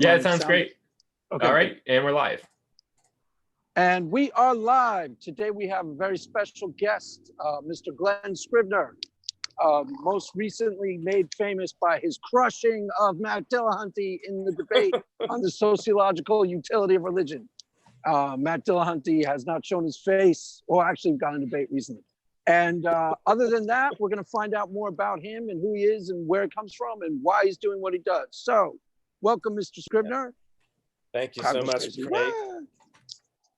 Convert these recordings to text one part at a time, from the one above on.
Yeah, it sounds great. Okay. All right, and we're live. And we are live. Today we have a very special guest, Mr. Glen Scrivener, most recently made famous by his crushing of Matt Dillahunty in the debate on the sociological utility of religion. Matt Dillahunty has not shown his face, or actually got in a debate recently. And other than that, we're going to find out more about him and who he is and where it comes from and why he's doing what he does. So, welcome, Mr. Scrivener. Thank you so much.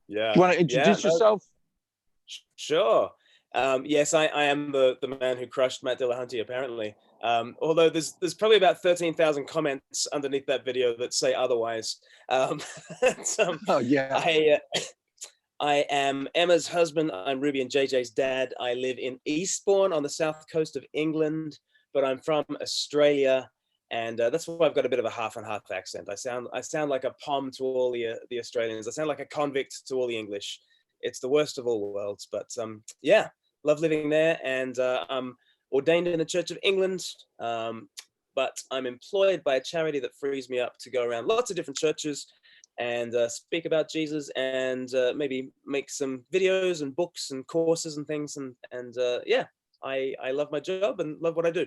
Yeah. You want to introduce yourself? Sure. Yes, I am the man who crushed Matt Dillahunty, apparently. Although there's probably about 13,000 comments underneath that video that say otherwise. Oh, yeah. I am Emma's husband. I'm Ruby and JJ's dad. I live in Eastbourne on the south coast of England, but I'm from Australia. And that's why I've got a bit of a half and half accent. I sound like a POM to all the Australians. I sound like a convict to all the English. It's the worst of all worlds. But yeah, love living there. And I'm ordained in the Church of England. But I'm employed by a charity that frees me up to go around lots of different churches and speak about Jesus and maybe make some videos and books and courses and things. And yeah, I love my job and love what I do.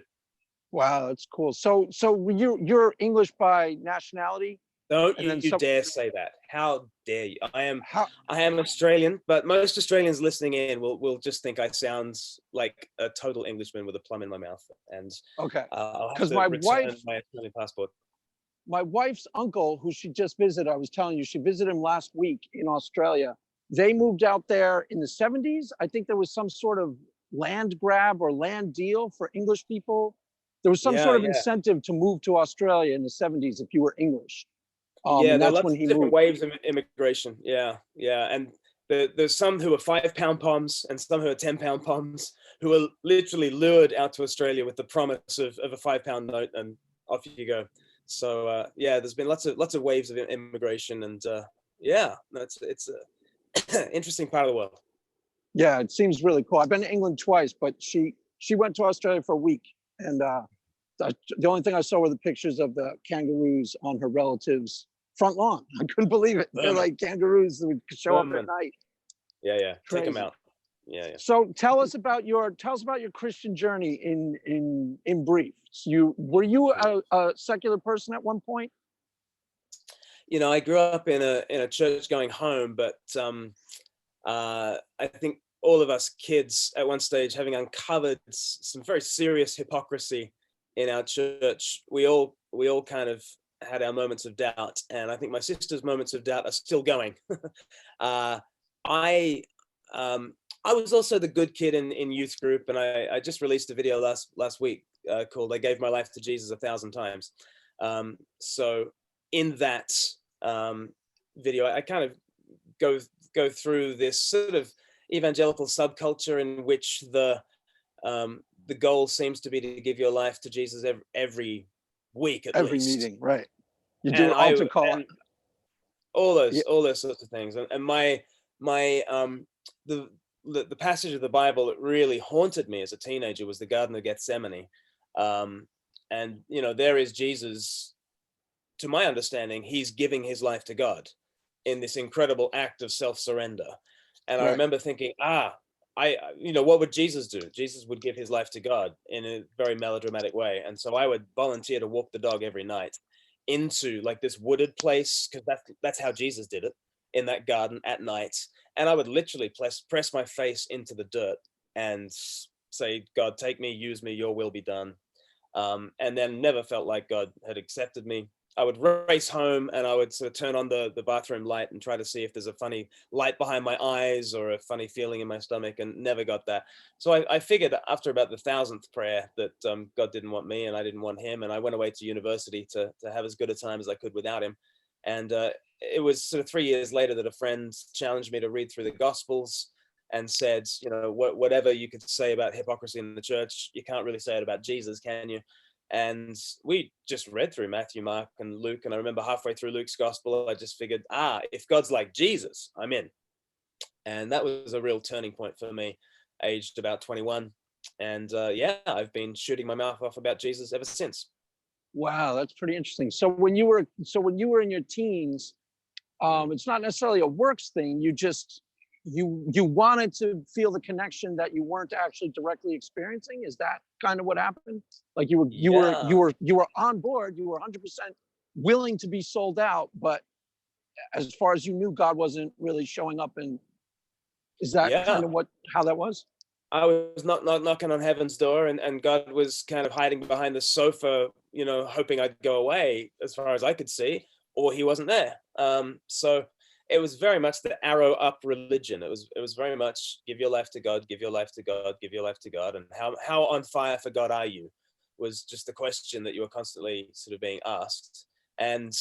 Wow, that's cool. So you're English by nationality? Don't you dare say that. How dare you? I am Australian, but most Australians listening in will just think I sound like a total Englishman with a plum in my mouth. And okay, because my Australian passport. My wife's uncle, who she just visited, I was telling you, she visited him last week in Australia. They moved out there in the 70s. I think there was some sort of land grab or land deal for English people. There was some sort of incentive to move to Australia in the 70s if you were English. Yeah, there are lots of different waves of immigration. Yeah. And there's some who are 5-pound POMs and some who are 10-pound POMs who are literally lured out to Australia with the promise of a 5-pound note, and off you go. So yeah, there's been lots of waves of immigration, and yeah, it's an interesting part of the world. Yeah, it seems really cool. I've been to England twice, but she went to Australia for a week, and the only thing I saw were the pictures of the kangaroos on her relatives' front lawn. I couldn't believe it. They're like kangaroos that would show up at night. Yeah. Crazy. Take them out. Yeah. So tell us about your Christian journey in brief. Were you a secular person at one point? You know, I grew up in a church going home, but I think all of us kids at one stage, having uncovered some very serious hypocrisy in our church, we all kind of had our moments of doubt, and I think my sister's moments of doubt are still going. I was also the good kid in youth group, and I just released a video last week called "I Gave My Life to Jesus 1,000 Times." So in that video, I kind of go through this sort of evangelical subculture in which the goal seems to be to give your life to Jesus every week at every least. meeting, right? You do an altar call, all those sorts of things, and the passage of the Bible that really haunted me as a teenager was the Garden of Gethsemane, and you know, there is Jesus. To my understanding, he's giving his life to God in this incredible act of self-surrender. And I remember thinking, what would Jesus do? Jesus would give his life to God in a very melodramatic way. And so I would volunteer to walk the dog every night into like this wooded place, because that's how Jesus did it, in that garden at night. And I would literally press my face into the dirt and say, God, take me, use me, your will be done. And then never felt like God had accepted me. I would race home and I would sort of turn on the bathroom light and try to see if there's a funny light behind my eyes or a funny feeling in my stomach, and never got that. So I figured after about the 1,000th prayer that God didn't want me and I didn't want him. And I went away to university to have as good a time as I could without him. And it was sort of 3 years later that a friend challenged me to read through the Gospels and said, you know, whatever you could say about hypocrisy in the church, you can't really say it about Jesus, can you? And we just read through Matthew, Mark, and Luke. And I remember halfway through Luke's gospel, I just figured, if God's like Jesus, I'm in. And that was a real turning point for me, aged about 21. And yeah, I've been shooting my mouth off about Jesus ever since. Wow, that's pretty interesting. So when you were in your teens, it's not necessarily a works thing. You wanted to feel the connection that you weren't actually directly experiencing. Is that kind of what happened? Like Yeah, you were on board. You were 100% willing to be sold out, but as far as you knew, God wasn't really showing up. And is that kind yeah. of how that was? I was not knocking on heaven's door, and God was kind of hiding behind the sofa, hoping I'd go away as far as I could see, or he wasn't there. So it was very much the arrow up religion. It was very much give your life to God, give your life to God, give your life to God, and how on fire for God are you? Was just the question that you were constantly sort of being asked, and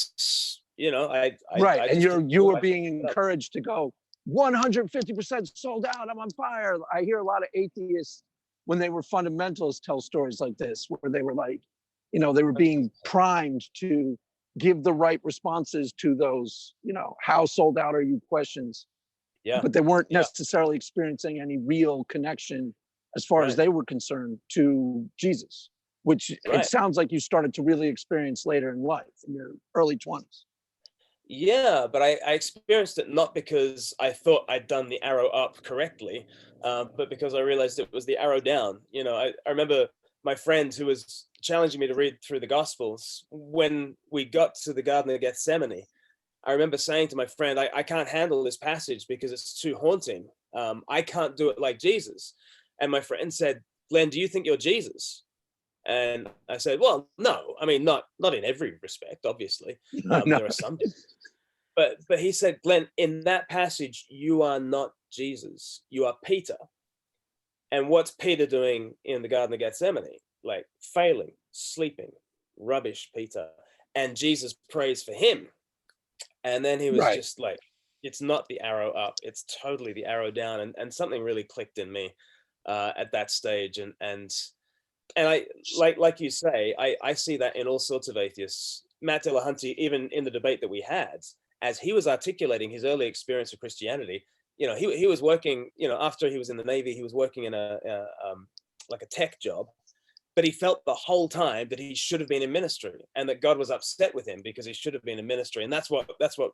Right. I And just you were being encouraged to go 150% sold out. I'm on fire. I hear a lot of atheists when they were fundamentalists tell stories like this, where they were like, they were being primed to give the right responses to those, how sold out are you questions, yeah, but they weren't yeah, necessarily experiencing any real connection as far as right, they were concerned to Jesus, which it right. sounds like you started to really experience later in life in your early 20s. Yeah, but I experienced it not because I thought I'd done the arrow up correctly, but because I realized it was the arrow down. I remember my friend who was challenging me to read through the Gospels. When we got to the Garden of Gethsemane, I remember saying to my friend, I can't handle this passage because it's too haunting. I can't do it like Jesus. And my friend said, Glen, do you think you're Jesus? And I said, well, no, I mean, not in every respect, obviously. No. There are some but he said, Glenn, in that passage, you are not Jesus. You are Peter. And what's Peter doing in the Garden of Gethsemane? Like failing, sleeping, rubbish, Peter. And Jesus prays for him. And then he was Right. just like, it's not the arrow up, it's totally the arrow down. And something really clicked in me at that stage. And I like you say, I see that in all sorts of atheists. Matt Dillahunty, even in the debate that we had, as he was articulating his early experience of Christianity, he was working, after he was in the Navy, he was working in like a tech job, but he felt the whole time that he should have been in ministry and that God was upset with him because he should have been in ministry. And that's what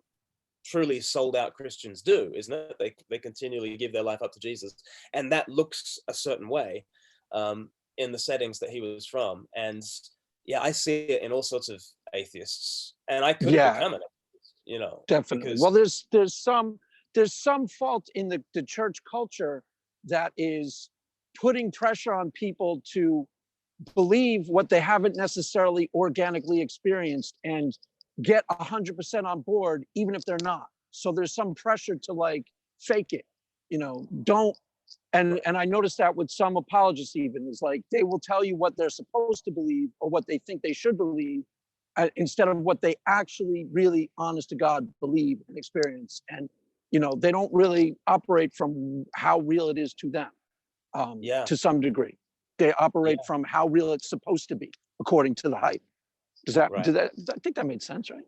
truly sold out Christians do, isn't it? They continually give their life up to Jesus, and that looks a certain way. In the settings that he was from. And yeah, I see it in all sorts of atheists. And I could have Yeah, become an atheist, definitely. because Well, there's some fault in the church culture that is putting pressure on people to believe what they haven't necessarily organically experienced and get 100% on board, even if they're not. So there's some pressure to like fake it, don't. And I noticed that with some apologists, even is like they will tell you what they're supposed to believe or what they think they should believe, instead of what they actually really honest to God believe and experience. And they don't really operate from how real it is to them, yeah, to some degree. They operate yeah, from how real it's supposed to be according to the hype. right. I think that made sense, right?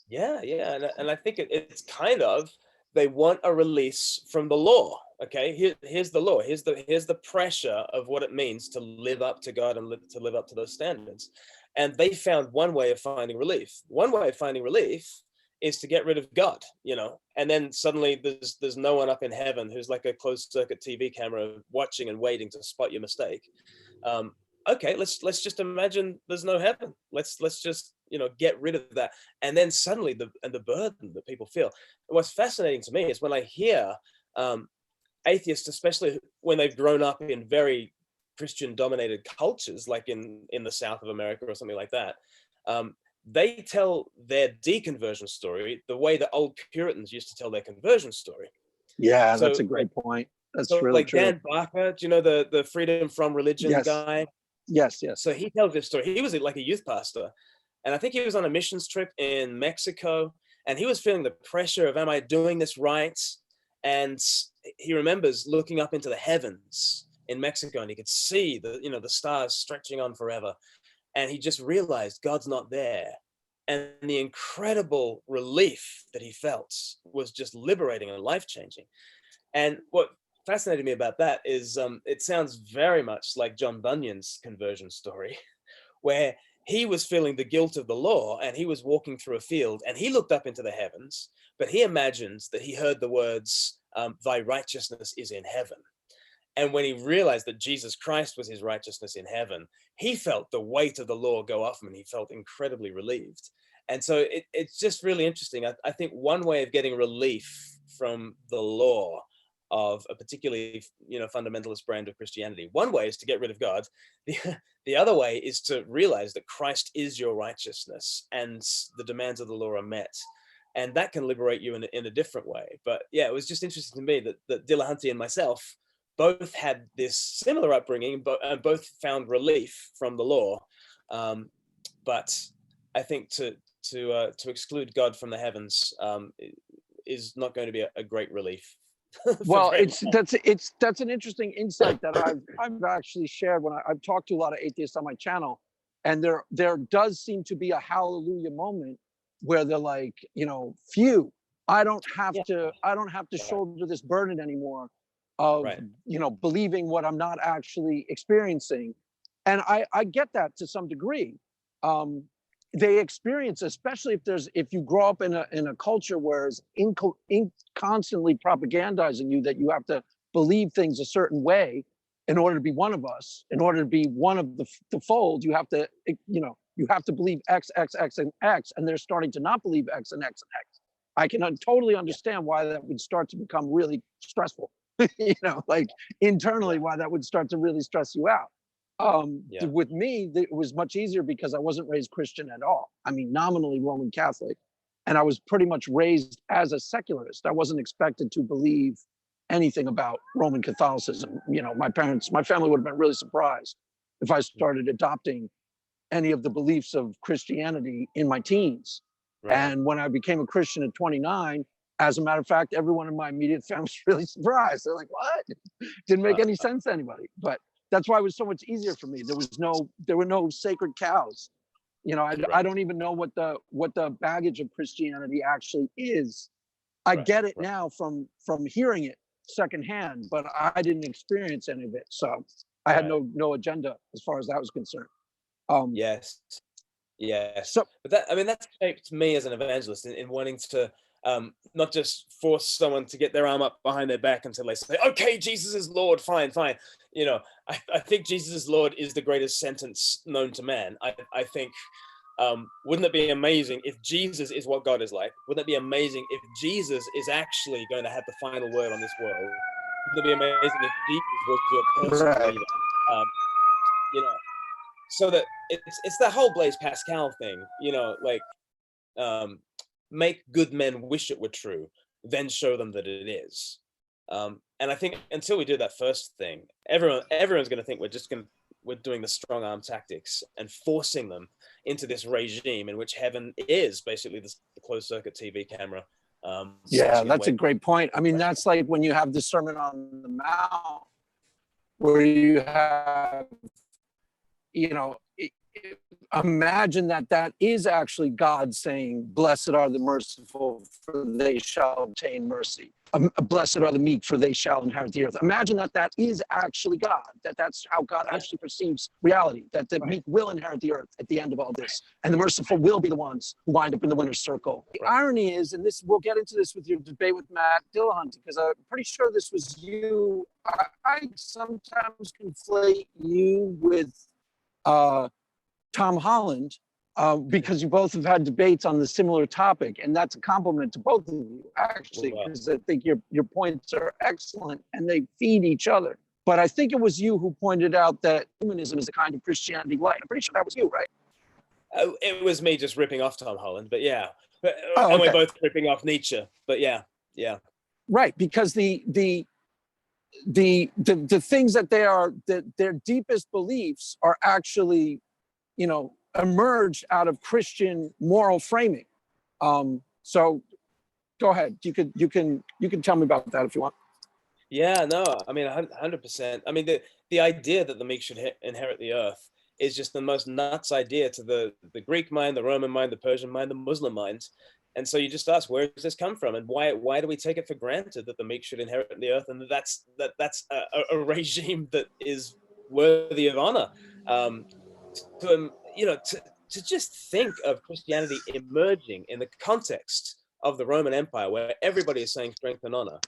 Yeah, yeah. And I think it's kind of, they want a release from the law. Okay, here's the law. Here's the pressure of what it means to live up to God and to live up to those standards. And they found one way of finding relief. One way of finding relief is to get rid of God, and then suddenly there's no one up in heaven who's like a closed circuit TV camera watching and waiting to spot your mistake. Um, okay, let's just imagine there's no heaven. Let's just get rid of that, and then suddenly the burden that people feel. And what's fascinating to me is when I hear atheists, especially when they've grown up in very Christian dominated cultures, like in the South of America or something like that, they tell their deconversion story the way the old Puritans used to tell their conversion story. Yeah, that's So a like, great point. That's so really like true. Dan Barker, do you know the freedom from religion Yes, guy? yes. So he tells this story. He was like a youth pastor, and I think he was on a missions trip in Mexico, and he was feeling the pressure of, am I doing this right? And he remembers looking up into the heavens in Mexico, and he could see the stars stretching on forever. And he just realized God's not there. And the incredible relief that he felt was just liberating and life-changing. And what fascinated me about that is it sounds very much like John Bunyan's conversion story, where he was feeling the guilt of the law, and he was walking through a field, and he looked up into the heavens, but he imagined that he heard the words, thy righteousness is in heaven. And when he realized that Jesus Christ was his righteousness in heaven, he felt the weight of the law go off him, and he felt incredibly relieved. And so it's just really interesting. I think one way of getting relief from the law of a particularly, fundamentalist brand of Christianity, one way is to get rid of God. The other way is to realize that Christ is your righteousness, and the demands of the law are met. And that can liberate you in a different way. But yeah, it was just interesting to me that Dillahunty and myself both had this similar upbringing, and both found relief from the law. But I think to exclude God from the heavens is not going to be a great relief. Well, that's an interesting insight that I've actually shared when I've talked to a lot of atheists on my channel, and there does seem to be a hallelujah moment where they're like, phew, I don't have to shoulder this burden anymore of believing what I'm not actually experiencing. And I get that to some degree. They experience, especially if you grow up in a culture where it's constantly propagandizing you that you have to believe things a certain way in order to be one of us, in order to be one of the fold. You have to believe X, X, X, and X, and they're starting to not believe X and X and X. I can totally understand why that would start to become really stressful. Like internally, why that would start to really stress you out. With me, it was much easier because I wasn't raised Christian at all. I mean, nominally Roman Catholic, and I was pretty much raised as a secularist. I wasn't expected to believe anything about Roman Catholicism. My family would have been really surprised if I started adopting any of the beliefs of Christianity in my teens. Right. And when I became a Christian at 29, as a matter of fact, everyone in my immediate family was really surprised. They're like, what? Didn't make any sense to anybody. But that's why it was so much easier for me. There were no sacred cows. I don't even know what the baggage of Christianity actually is. I get it now from hearing it secondhand, but I didn't experience any of it. So I had no agenda as far as that was concerned. Yes. So, but that shaped me as an evangelist in wanting to not just force someone to get their arm up behind their back until they say, okay, Jesus is Lord, fine. I think Jesus is Lord is the greatest sentence known to man. I think, wouldn't it be amazing if Jesus is what God is like? Wouldn't it be amazing if Jesus is actually going to have the final word on this world? Wouldn't it be amazing if Jesus was your personal leader? So that it's the whole Blaise Pascal thing, make good men wish it were true, then show them that it is. And I think until we do that first thing, everyone's going to think we're doing the strong arm tactics and forcing them into this regime in which heaven is basically the closed circuit TV camera. That's a great point. I mean, that's like when you have the Sermon on the Mount, where you have, imagine that is actually God saying, blessed are the merciful, for they shall obtain mercy. Blessed are the meek, for they shall inherit the earth. Imagine that is actually God, that's how God actually perceives reality, that the meek will inherit the earth at the end of all this, and the merciful will be the ones who wind up in the winner's circle. The irony is, and we'll get into this with your debate with Matt Dillahunty, because I'm pretty sure this was you. I sometimes conflate you with Tom Holland, because you both have had debates on the similar topic, and that's a compliment to both of you, actually, because I think your points are excellent and they feed each other. But I think it was you who pointed out that humanism is a kind of Christianity light. I'm pretty sure that was you, right? It was me just ripping off Tom Holland, but yeah. And we're both ripping off Nietzsche, but yeah. Right, because the things that their deepest beliefs are actually, emerged out of Christian moral framing. So go ahead. You can tell me about that if you want. Yeah, no, I mean, 100%. I mean, the idea that the meek should inherit the earth is just the most nuts idea to the Greek mind, the Roman mind, the Persian mind, the Muslim mind. And so you just ask, where does this come from? And why do we take it for granted that the meek should inherit the earth? And that's a regime that is worthy of honor. to just think of Christianity emerging in the context of the Roman Empire, where everybody is saying strength and honor,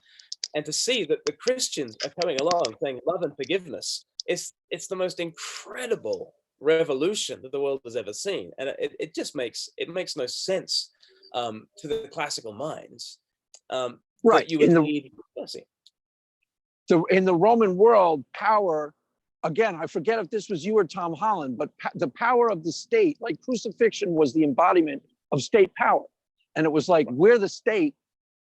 and to see that the Christians are coming along saying love and forgiveness, it's the most incredible revolution that the world has ever seen. And it just makes no sense to the classical minds Right. that you would need mercy. So in the Roman world, power, again, I forget if this was you or Tom Holland, but the power of the state, like crucifixion was the embodiment of state power. And it was like, we're the state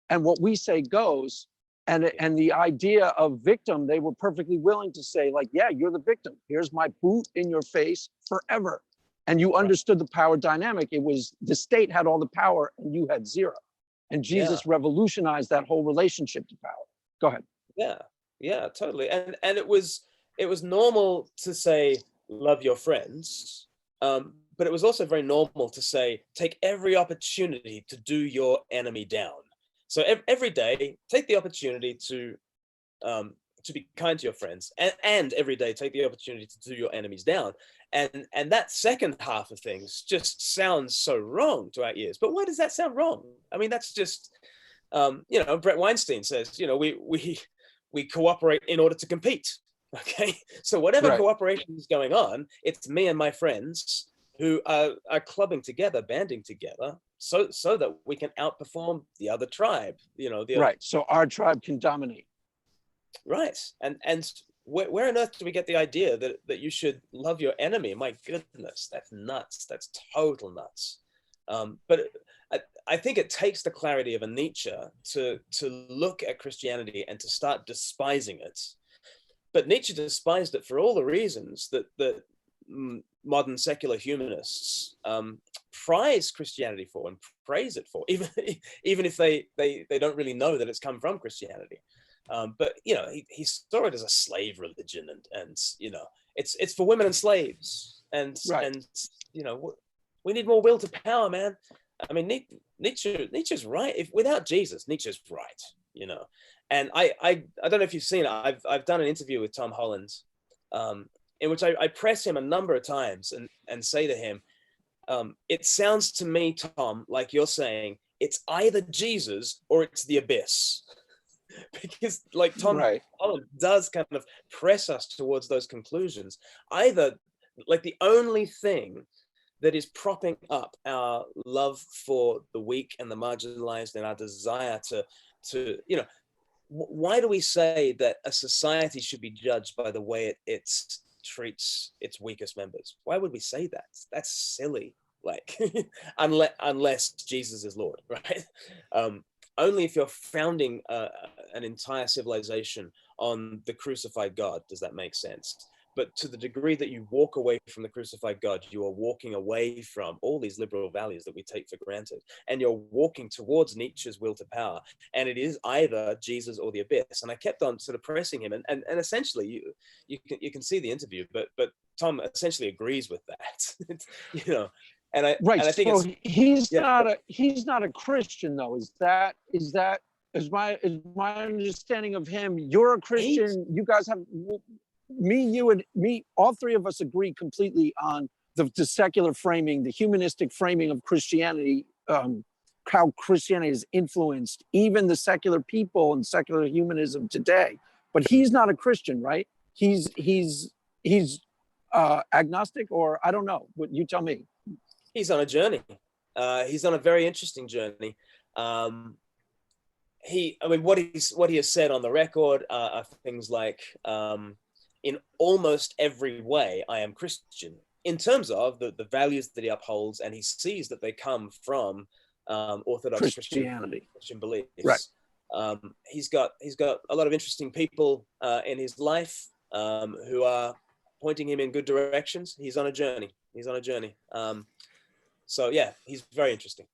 and what we say goes. And the idea of victim, they were perfectly willing to say, like, yeah, you're the victim. Here's my boot in your face forever. And you understood the power dynamic. It was the state had all the power and you had zero. And Jesus revolutionized that whole relationship to power. Go ahead. Yeah, totally. And it was normal to say, love your friends. But it was also very normal to say, take every opportunity to do your enemy down. So every day, take the opportunity to be kind to your friends, and every day take the opportunity to do your enemies down. And that second half of things just sounds so wrong to our ears. But why does that sound wrong? I mean, that's just Brett Weinstein says, we cooperate in order to compete. Okay, so whatever cooperation is going on, it's me and my friends who are clubbing together, banding together, so that we can outperform the other tribe, So our tribe can dominate. Right. And where on earth do we get the idea that you should love your enemy? My goodness, that's nuts. That's total nuts. But I think it takes the clarity of a Nietzsche to look at Christianity and to start despising it. But Nietzsche despised it for all the reasons that modern secular humanists prize Christianity for and praise it for, even if they don't really know that it's come from Christianity. But he saw it as a slave religion, and it's for women and slaves, and we need more will to power, man. I mean, Nietzsche's right. If without Jesus, Nietzsche's right. And I don't know if you've seen it. I've done an interview with Tom Holland, in which I press him a number of times and say to him, it sounds to me, Tom, like you're saying it's either Jesus or it's the abyss. Because like Tom Holland does kind of press us towards those conclusions. Either like the only thing that is propping up our love for the weak and the marginalized and our desire to why do we say that a society should be judged by the way it treats its weakest members? Why would we say that? That's silly. Like, unless Jesus is Lord, right? Only if you're founding an entire civilization on the crucified God does that make sense. But to the degree that you walk away from the crucified God, you are walking away from all these liberal values that we take for granted. And you're walking towards Nietzsche's will to power. And it is either Jesus or the abyss. And I kept on sort of pressing him. And essentially, you can see the interview, but Tom essentially agrees with that. And I think so he's not a Christian, though. Is my understanding of him? You're a Christian. You guys have you and me. All three of us agree completely on the secular framing, the humanistic framing of Christianity. How Christianity has influenced even the secular people and secular humanism today. But he's not a Christian, right? He's agnostic, or I don't know. What you tell me. He's on a journey. He's on a very interesting journey. What he has said on the record are things like, in almost every way, I am Christian, in terms of the values that he upholds, and he sees that they come from Orthodox Christian beliefs. Right. He's got a lot of interesting people in his life who are pointing him in good directions. He's on a journey. So yeah, he's very interesting.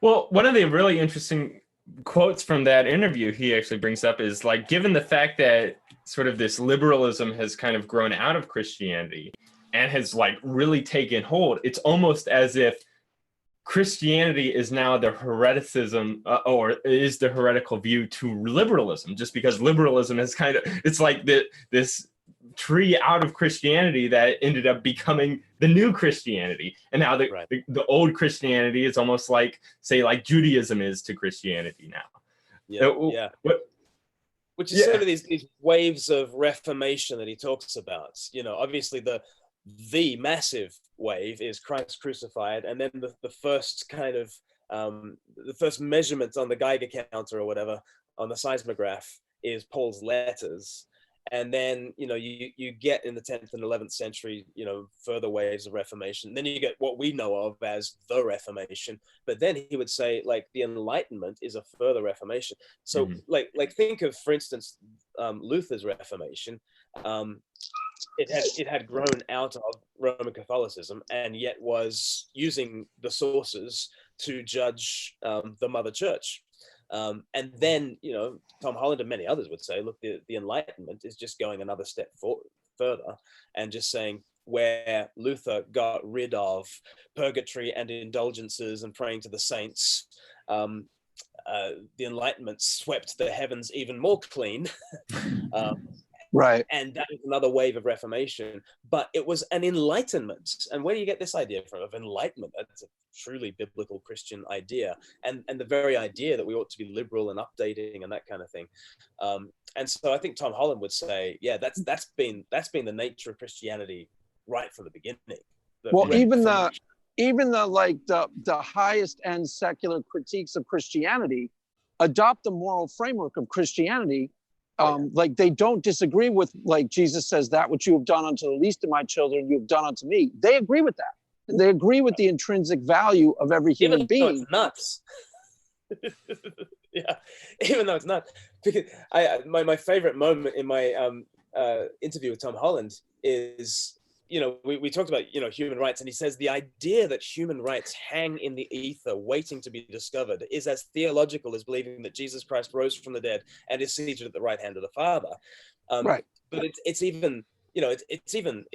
Well, one of the really interesting quotes from that interview he actually brings up is like, given the fact that sort of this liberalism has kind of grown out of Christianity and has like really taken hold, it's almost as if Christianity is now the hereticism or is the heretical view to liberalism, just because liberalism is kind of, it's like this tree out of Christianity that ended up becoming the new Christianity. And now the old Christianity is almost like, say, like Judaism is to Christianity now. Yeah. Which is sort of these waves of reformation that he talks about. You know, obviously the massive wave is Christ crucified, and then the first kind of the first measurement on the Geiger counter or whatever on the seismograph is Paul's letters. And then, you know, you get in the 10th and 11th century, you know, further waves of Reformation. Then you get what we know of as the Reformation. But then he would say, like, the Enlightenment is a further Reformation. So, like think of, for instance, Luther's Reformation. It had grown out of Roman Catholicism, and yet was using the sources to judge the Mother Church. And then, you know, Tom Holland and many others would say, look, the Enlightenment is just going another step further and just saying, where Luther got rid of purgatory and indulgences and praying to the saints, the Enlightenment swept the heavens even more clean. Right. And that is another wave of Reformation, but it was an enlightenment. And where do you get this idea from, of enlightenment? That's a truly biblical Christian idea, and the very idea that we ought to be liberal and updating and that kind of thing. And so I think Tom Holland would say, yeah, that's been the nature of Christianity right from the beginning. Well, even the highest end secular critiques of Christianity adopt the moral framework of Christianity. Like, they don't disagree with, like, Jesus says, that which you have done unto the least of my children, you have done unto me. They agree with that. And they agree with the intrinsic value of every human being. It's nuts. Yeah, even though it's nuts. Because my favorite moment in my interview with Tom Holland is, you know, we talked about, you know, human rights, and he says the idea that human rights hang in the ether waiting to be discovered is as theological as believing that Jesus Christ rose from the dead and is seated at the right hand of the Father. Right. But it's even, you know, it's even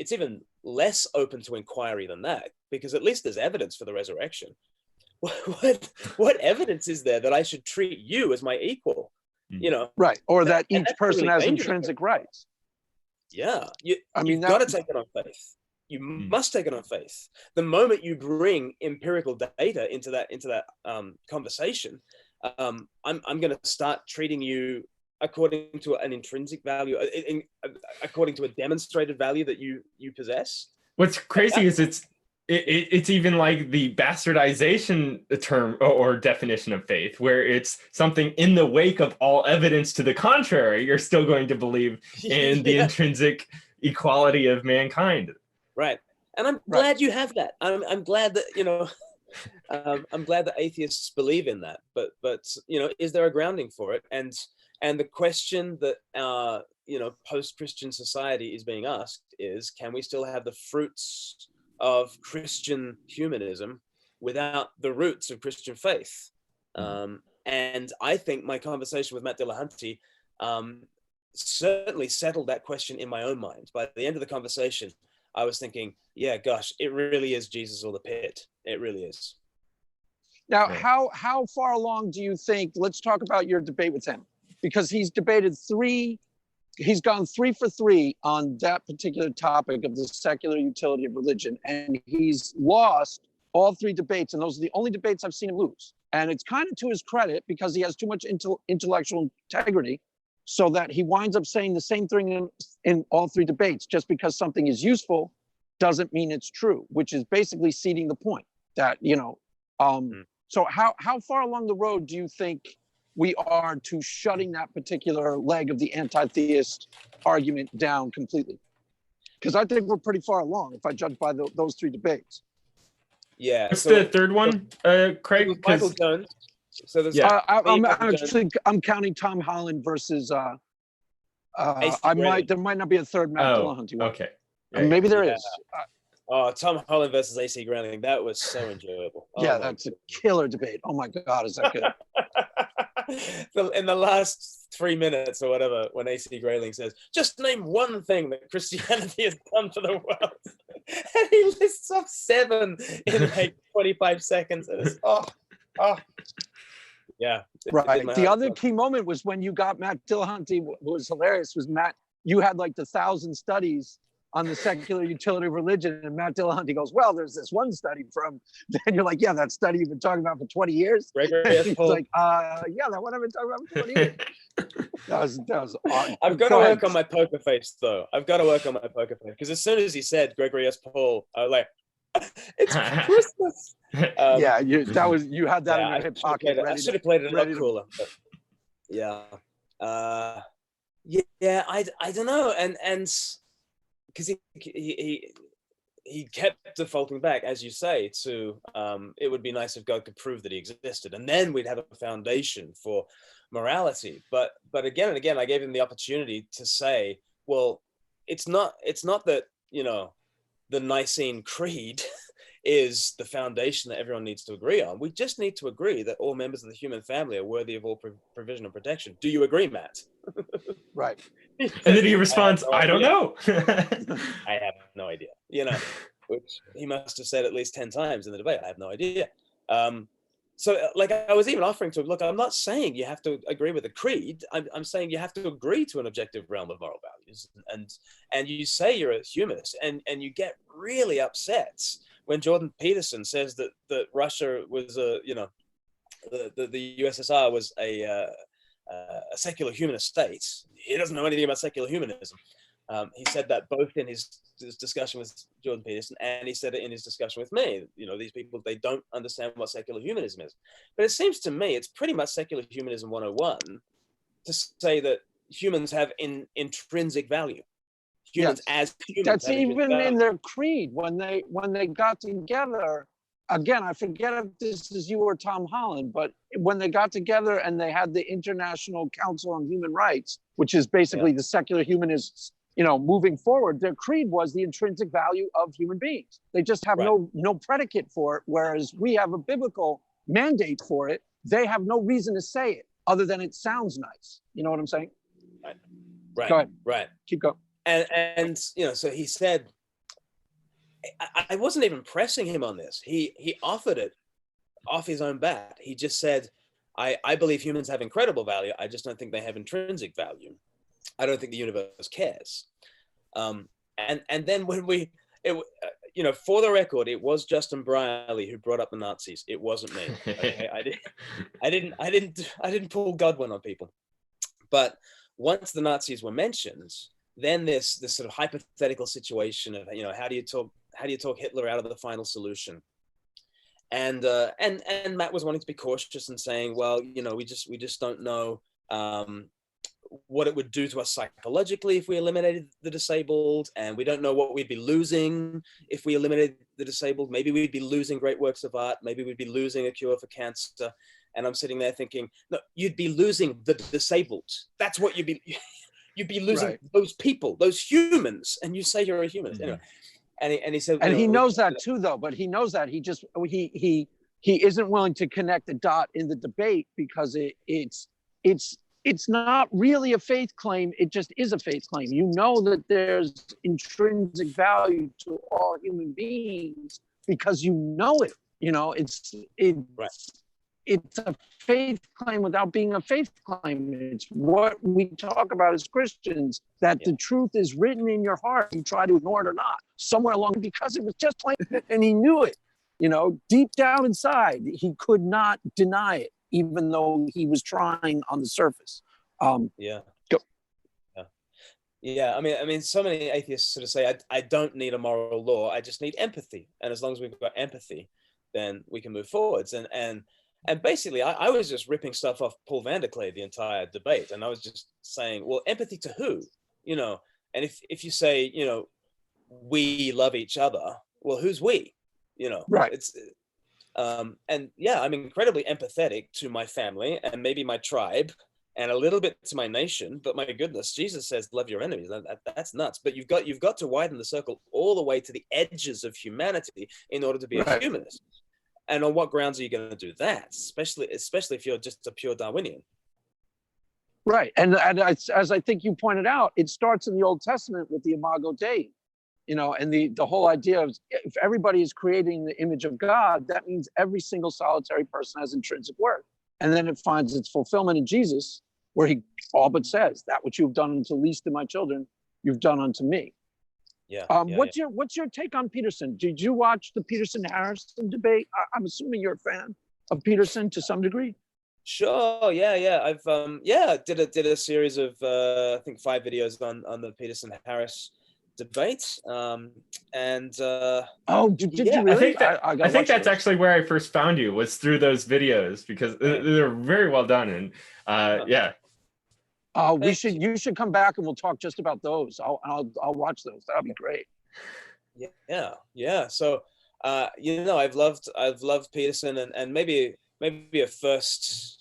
less open to inquiry than that, because at least there's evidence for the resurrection. What evidence is there that I should treat you as my equal? You know, right? Or that each person really has dangerous. Intrinsic rights. Yeah, you've got to take it on faith. You must take it on faith. The moment you bring empirical data into that conversation, I'm going to start treating you according to an intrinsic value, according to a demonstrated value that you possess. What's crazy is it's even like the bastardization term or definition of faith, where it's something in the wake of all evidence to the contrary, you're still going to believe in the intrinsic equality of mankind. Right. And I'm glad you have that. I'm glad that, you know, I'm glad that atheists believe in that. But you know, is there a grounding for it? And the question that you know, post-Christian society is being asked is, can we still have the fruits of Christian humanism without the roots of Christian faith? And I think my conversation with Matt Dillahunty certainly settled that question in my own mind. By the end of the conversation, I was thinking, yeah, gosh, it really is Jesus or the pit. It really is. Now, how far along do you think, let's talk about your debate with him, because he's gone 3 for 3 on that particular topic of the secular utility of religion, and he's lost all 3 debates, and those are the only debates I've seen him lose. And it's kind of to his credit, because he has too much intellectual integrity, so that he winds up saying the same thing in all 3 debates. Just because something is useful doesn't mean it's true, which is basically ceding the point that, you know, so how far along the road do you think we are to shutting that particular leg of the anti-theist argument down completely? Because I think we're pretty far along, if I judge by those 3 debates. Yeah. What's the third one, Craig? Michael Jones. So there's I'm counting Tom Holland versus there might not be a third Matt Dillahunty one. Okay. Maybe there is. Tom Holland versus AC Grayling. That was so enjoyable. That's a killer debate. Oh my God, is that good? In the last 3 minutes or whatever, when AC Grayling says, just name one thing that Christianity has done for the world. And he lists off 7 in like 25 seconds. And it's, yeah. Right. The other key moment was when you got Matt Dillahunty. What was hilarious was Matt you had like the 1,000 studies on the secular utility of religion, and Matt Dillahunty goes, well, there's this one study from, and you're like, yeah, that study you've been talking about for 20 years. He's like, yeah, that one I've been talking about for 20 years. That was awesome. I've got to work on my poker face, though. I've got to work on my poker face, because as soon as he said Gregory S. Paul, I was like, it's Christmas. Yeah, you had that in your hip pocket. I should have played it a lot cooler. But yeah, I don't know, and because he kept defaulting back, as you say, to it would be nice if God could prove that he existed, and then we'd have a foundation for morality. But again and again, I gave him the opportunity to say, well, it's not that, you know, the Nicene Creed is the foundation that everyone needs to agree on. We just need to agree that all members of the human family are worthy of all provision and protection. Do you agree, Matt? Right. And then he responds, I don't know. I have no idea, you know, which he must have said at least 10 times in the debate. I have no idea. So like I was even offering to him, look, I'm not saying you have to agree with the creed. I'm saying you have to agree to an objective realm of moral values. And you say you're a humanist, and you get really upset when Jordan Peterson says that Russia was the USSR was a secular humanist state. He doesn't know anything about secular humanism. He said that both in his discussion with Jordan Peterson, and he said it in his discussion with me. You know, these people, they don't understand what secular humanism is. But it seems to me it's pretty much secular humanism 101 to say that humans have intrinsic value. Humans as humans. That's even in their creed when they got together. Again, I forget if this is you or Tom Holland, but when they got together and they had the International Council on Human Rights, which is basically the secular humanists, you know, moving forward, their creed was the intrinsic value of human beings. They just have no predicate for it, whereas we have a biblical mandate for it. They have no reason to say it other than it sounds nice. You know what I'm saying? Right. Go ahead. Right. Keep going. And you know, so he said, I wasn't even pressing him on this. He offered it off his own bat. He just said, I believe humans have incredible value. I just don't think they have intrinsic value. I don't think the universe cares. And then when you know, for the record, it was Justin Brierley who brought up the Nazis. It wasn't me. Okay? I didn't pull Godwin on people. But once the Nazis were mentioned, then this sort of hypothetical situation of, you know, how do you talk Hitler out of the final solution? And Matt was wanting to be cautious and saying, well, you know, we just don't know what it would do to us psychologically if we eliminated the disabled, and we don't know what we'd be losing if we eliminated the disabled. Maybe we'd be losing great works of art. Maybe we'd be losing a cure for cancer. And I'm sitting there thinking, no, you'd be losing the disabled. That's what you'd be losing, those people, those humans. And you say you're a humanist. Anyway. And he said, and he knows that too, though. But he knows that he isn't willing to connect the dot in the debate, because it's not really a faith claim. It just is a faith claim. You know that there's intrinsic value to all human beings because you know it. You know, it's a faith claim without being a faith claim. It's what we talk about as Christians, that the truth is written in your heart. You try to ignore it or not, somewhere along, because it was just plain, and he knew it. You know, deep down inside, he could not deny it, even though he was trying on the surface. Yeah. I mean, so many atheists sort of say, I don't need a moral law. I just need empathy. And as long as we've got empathy, then we can move forwards. And basically, I was just ripping stuff off Paul Vanderklay the entire debate. And I was just saying, well, empathy to who? You know, and if you say, you know, we love each other, well, who's we? You know, it's, and yeah, I'm incredibly empathetic to my family and maybe my tribe and a little bit to my nation, but my goodness, Jesus says, love your enemies. That's nuts. But you've got to widen the circle all the way to the edges of humanity in order to be a humanist. And on what grounds are you going to do that? Especially if you're just a pure Darwinian. Right. And as I think you pointed out, it starts in the Old Testament with the Imago Dei, you know, and the whole idea of, if everybody is creating the image of God, that means every single solitary person has intrinsic worth. And then it finds its fulfillment in Jesus. where he all but says, that which you've done unto least of my children, you've done unto me. Yeah. What's your take on Peterson? Did you watch the Peterson-Harrison debate? I'm assuming you're a fan of Peterson to some degree. Sure. Yeah. I've did a series of I think 5 videos on the Peterson-Harris debate. Oh, did you really? I think that's actually where I first found you, was through those videos, because they're very well done. And yeah. Oh, you should come back and we'll talk just about those. I'll watch those. That'll be great. Yeah. So I've loved Peterson, and maybe a first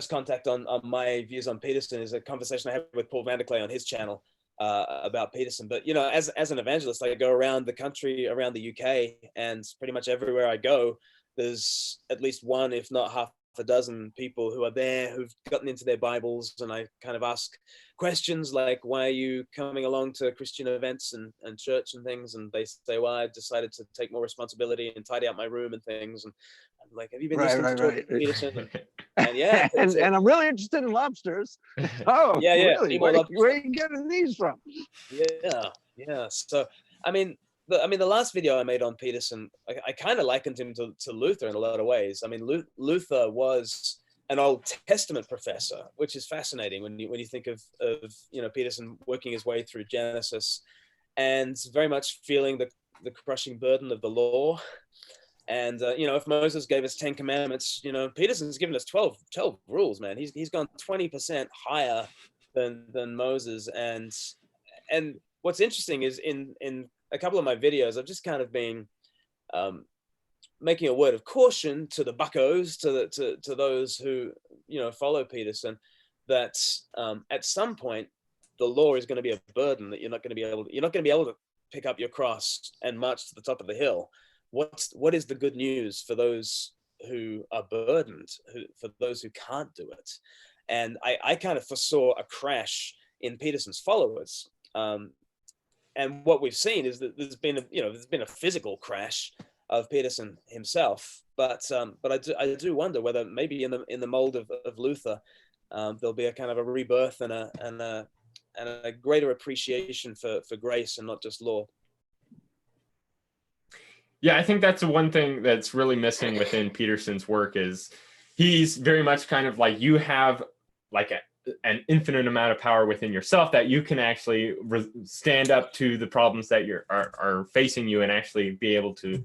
contact on my views on Peterson is a conversation I had with Paul Vanderklay on his channel about Peterson. But as an evangelist, I go around the country, around the UK, and pretty much everywhere I go, there's at least one, if not half a dozen people who are there who've gotten into their Bibles, and I kind of ask questions like, why are you coming along to Christian events and church and things? And they say, well, I decided to take more responsibility and tidy up my room and things. And I'm like, have you been listening to Peterson? And yeah, and I'm really interested in lobsters. Oh, yeah. Really? Where are you getting these from? Yeah. So the last video I made on Peterson, I kind of likened him to Luther in a lot of ways. I mean, Luther was an Old Testament professor, which is fascinating when you think of Peterson working his way through Genesis and very much feeling the crushing burden of the law. And if Moses gave us 10 commandments, Peterson's given us 12 rules, man. He's gone 20% higher than Moses. And what's interesting is in a couple of my videos, I've just kind of been making a word of caution to the buccos, to those who follow Peterson, that at some point the law is going to be a burden that you're not going to be able to pick up your cross and march to the top of the hill. What is the good news for those who are burdened, for those who can't do it? And I kind of foresaw a crash in Peterson's followers. And what we've seen is that there's been a physical crash of Peterson himself, but I do wonder whether maybe in the mold of Luther, there'll be a kind of a rebirth and a greater appreciation for grace and not just law. Yeah, I think that's the one thing that's really missing within Peterson's work, is he's very much kind of like, you have like an infinite amount of power within yourself that you can actually stand up to the problems that are facing you and actually be able to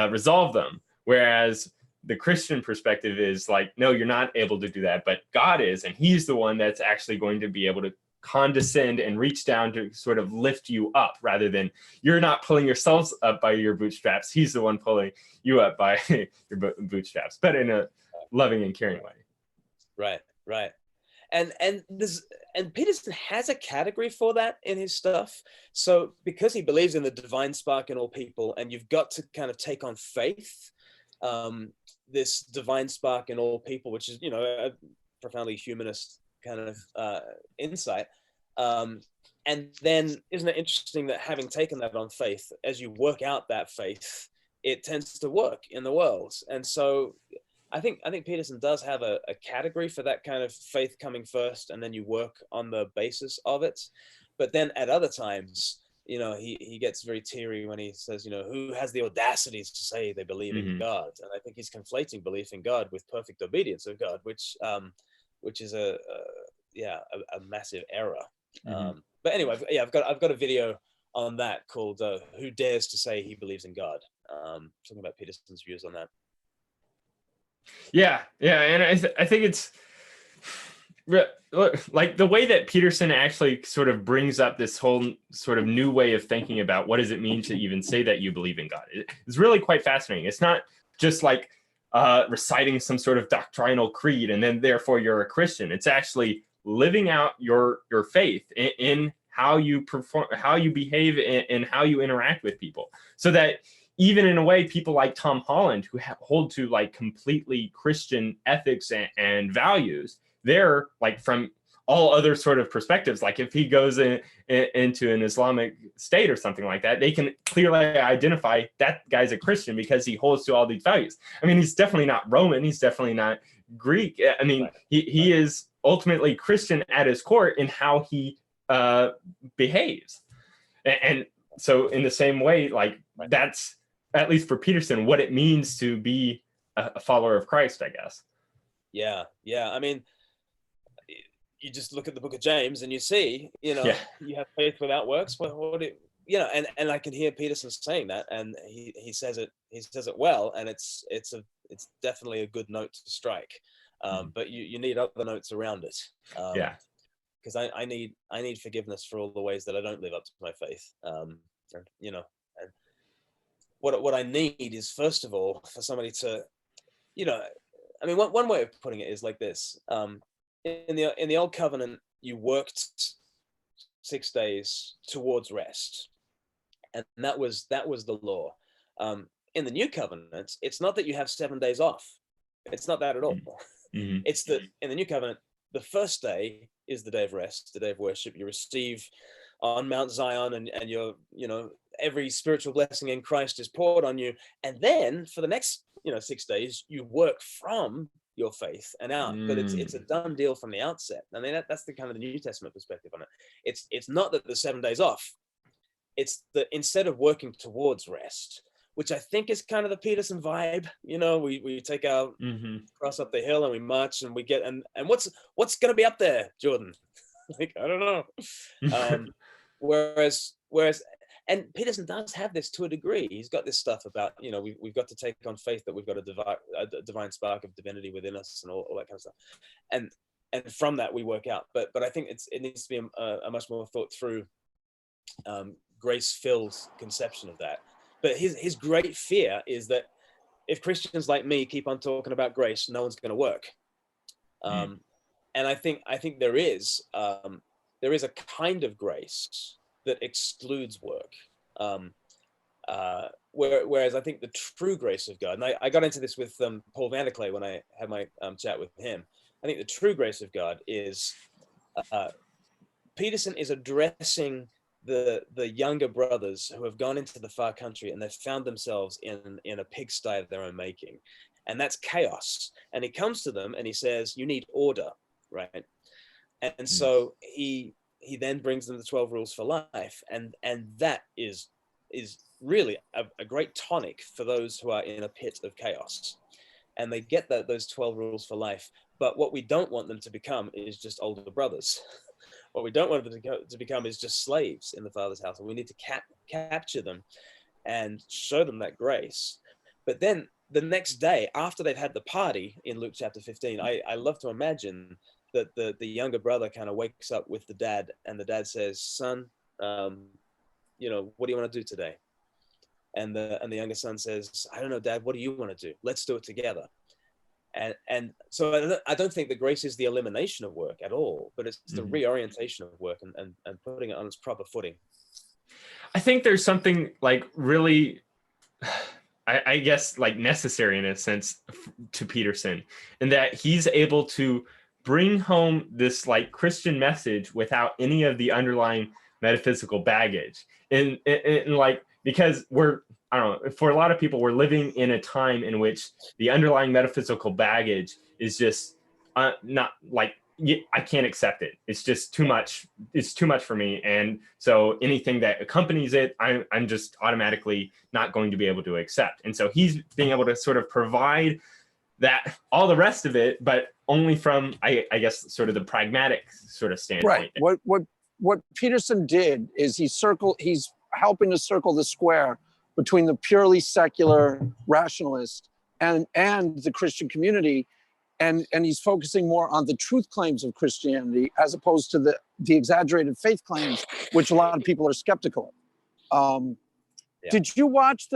resolve them. Whereas the Christian perspective is like, no, you're not able to do that, but God is, and he's the one that's actually going to be able to condescend and reach down to sort of lift you up, rather than you're not pulling yourselves up by your bootstraps. He's the one pulling you up by your bootstraps, but in a loving and caring way. Right. And Peterson has a category for that in his stuff. So because he believes in the divine spark in all people, and you've got to kind of take on faith, this divine spark in all people, which is, a profoundly humanist kind of insight. And then isn't it interesting that having taken that on faith, as you work out that faith, it tends to work in the world. And so I think Peterson does have a category for that kind of faith coming first, and then you work on the basis of it. But then at other times, he gets very teary when he says, who has the audacity to say they believe in God? And I think he's conflating belief in God with perfect obedience of God, which is a massive error. But anyway, I've got a video on that called "Who Dares to Say He Believes in God?" Talking about Peterson's views on that. Yeah, and I think it's like the way that Peterson actually sort of brings up this whole sort of new way of thinking about what does it mean to even say that you believe in God. It's really quite fascinating. It's not just like reciting some sort of doctrinal creed and then therefore you're a Christian. It's actually living out your faith in how you perform, how you behave, and how you interact with people, so that even in a way, people like Tom Holland, who hold to like completely Christian ethics and values, they're like from all other sort of perspectives. Like if he goes into an Islamic state or something like that, they can clearly identify that guy's a Christian because he holds to all these values. I mean, he's definitely not Roman. He's definitely not Greek. I mean, Right. he is ultimately Christian at his core in how he behaves. And so in the same way, like that's, at least for Peterson, what it means to be a follower of Christ, I guess. Yeah. I mean, you just look at the book of James and you see, you know, you have faith without works. You know, and I can hear Peterson saying that, and he says it well, and it's definitely a good note to strike. But you need other notes around it. Because I need forgiveness for all the ways that I don't live up to my faith. And, you know, and what I need is, first of all, for somebody to, you know, I mean, one way of putting it is like this. In the old covenant, you worked 6 days towards rest, and that was the law. In the new covenant, it's not that you have 7 days off. It's not that at all. It's that in the new covenant, the first day is the day of rest, the day of worship. You receive on Mount Zion, and you're, you know, every spiritual blessing in Christ is poured on you. And then for the next, you know, 6 days, you work from your faith and out, but it's a done deal from the outset. I mean, that's the kind of the New Testament perspective on it. It's not that the 7 days off. It's that instead of working towards rest, which I think is kind of the Peterson vibe, you know, we take our cross up the hill and we march and we get, and what's going to be up there, Jordan? Like, I don't know. Whereas, and Peterson does have this to a degree. He's got this stuff about, you know, we've got to take on faith that we've got a divine spark of divinity within us and all that kind of stuff. And from that we work out. But I think it needs to be a much more thought through, grace-filled conception of that. But his great fear is that if Christians like me keep on talking about grace, no one's going to work. And I think there is a kind of grace that excludes work. Whereas I think the true grace of God, and I got into this with Paul Vanderklay when I had my chat with him. I think the true grace of God is, Peterson is addressing the younger brothers who have gone into the far country and they've found themselves in a pigsty of their own making, and that's chaos. And he comes to them and he says, you need order, right? And so he then brings them the 12 rules for life, and that is really a great tonic for those who are in a pit of chaos, and they get those 12 rules for life. But what we don't want them to become is just older brothers. What we don't want them to become is just slaves in the Father's house. And we need to capture them and show them that grace. But then the next day, after they've had the party in Luke chapter 15, I love to imagine that the younger brother kind of wakes up with the dad, and the dad says, son, you know, what do you want to do today? And the younger son says, I don't know, Dad, what do you want to do? Let's do it together. And so I don't think the grace is the elimination of work at all, but it's the reorientation of work and putting it on its proper footing. I think there's something like really, I guess, like necessary in a sense to Peterson, in that he's able to bring home this like Christian message without any of the underlying metaphysical baggage. And like, because I don't know, for a lot of people, we're living in a time in which the underlying metaphysical baggage is just not like, I can't accept it. It's just too much. It's too much for me. And so anything that accompanies it, I'm just automatically not going to be able to accept. And so he's being able to sort of provide that, all the rest of it, but only from, I guess, sort of the pragmatic sort of standpoint. Right. What Peterson did is he's helping to circle the square between the purely secular rationalist and the Christian community, and he's focusing more on the truth claims of Christianity as opposed to the exaggerated faith claims, which a lot of people are skeptical of. Did you watch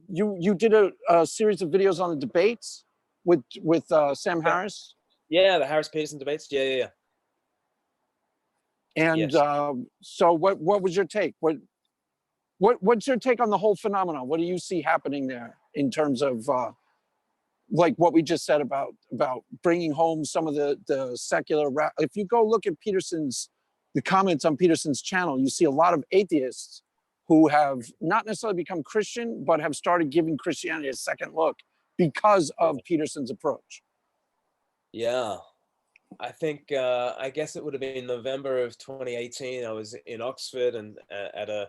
you did a series of videos on the debates with Sam Harris? Yeah, the Harris Peterson debates. Yeah. And yes. So what was your take? What's your take on the whole phenomenon? What do you see happening there in terms of like what we just said about bringing home some of the secular? If you go look at the comments on Peterson's channel, you see a lot of atheists who have not necessarily become Christian, but have started giving Christianity a second look because of Peterson's approach. Yeah, I think I guess it would have been November of 2018. I was in Oxford and at a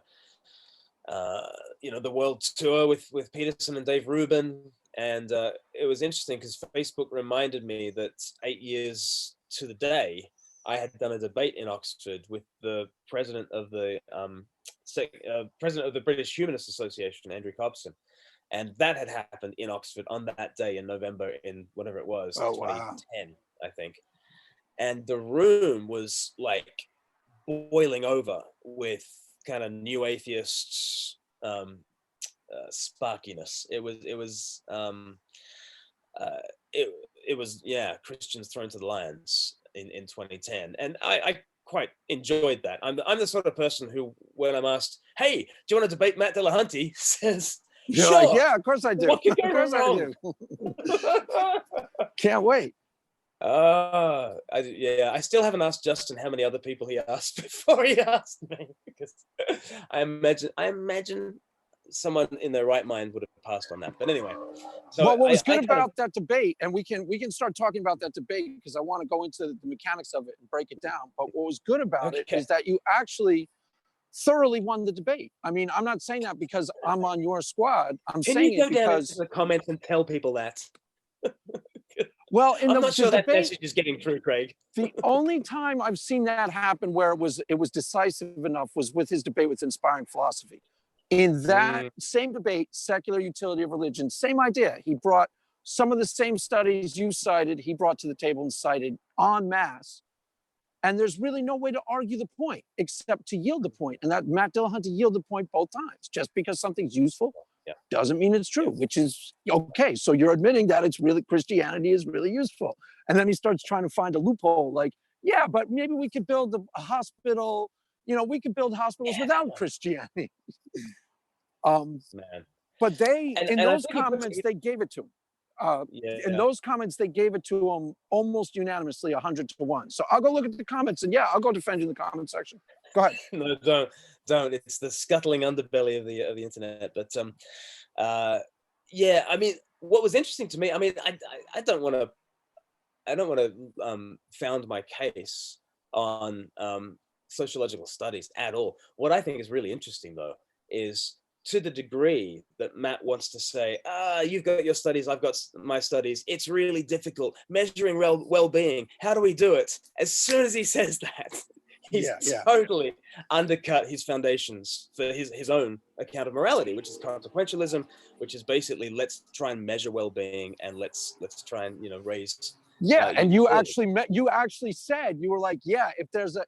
the world tour with Peterson and Dave Rubin, and it was interesting because Facebook reminded me that 8 years to the day I had done a debate in Oxford with the president of the British Humanist Association, Andrew Cobson, and that had happened in Oxford on that day in November in whatever it was, Oh, 2010, I think. And the room was like boiling over with kind of new atheists, sparkiness. It was Christians thrown to the lions in 2010, and I quite enjoyed that. I'm the sort of person who, when I'm asked, "Hey, do you want to debate Matt Dillahunty?" says, You're "Sure." like, yeah, of course I do. What could Of go course I wrong? do. Can't wait. I still haven't asked Justin how many other people he asked before he asked me, because I imagine someone in their right mind would have passed on that. But anyway, so Well, what was good about that debate, and we can start talking about that debate because I want to go into the mechanics of it and break it down. But what was good about it is that you actually thoroughly won the debate. I mean, I'm not saying that because I'm on your squad. I'm saying it because in the comments and tell people that. Well, I'm not sure that message is getting through, Craig. The only time I've seen that happen where it was decisive enough was with his debate with Inspiring Philosophy. In that same debate, secular utility of religion, same idea. He brought some of the same studies you cited, he brought to the table and cited en masse. And there's really no way to argue the point except to yield the point. And that Matt Dillahunty yielded the point both times. Just because something's useful doesn't mean it's true, which is okay. So you're admitting that it's really, Christianity is really useful. And then he starts trying to find a loophole like, yeah, but maybe we could build a hospital, we could build hospitals without Christianity. But in those comments, they gave it to him. In those comments, they gave it to him almost unanimously, 100 to 1. So I'll go look at the comments, and I'll go defend you in the comment section. Go ahead. No, don't. It's the scuttling underbelly of the internet. But I mean, what was interesting to me, I mean, I don't want to found my case on sociological studies at all. What I think is really interesting, though, is to the degree that Matt wants to say, you've got your studies, I've got my studies, it's really difficult measuring well-being. How do we do it? As soon as he says that, he's totally undercut his foundations for his own account of morality, which is consequentialism, which is basically let's try and measure well-being and let's try and raise. And you actually said, you were like, if there's a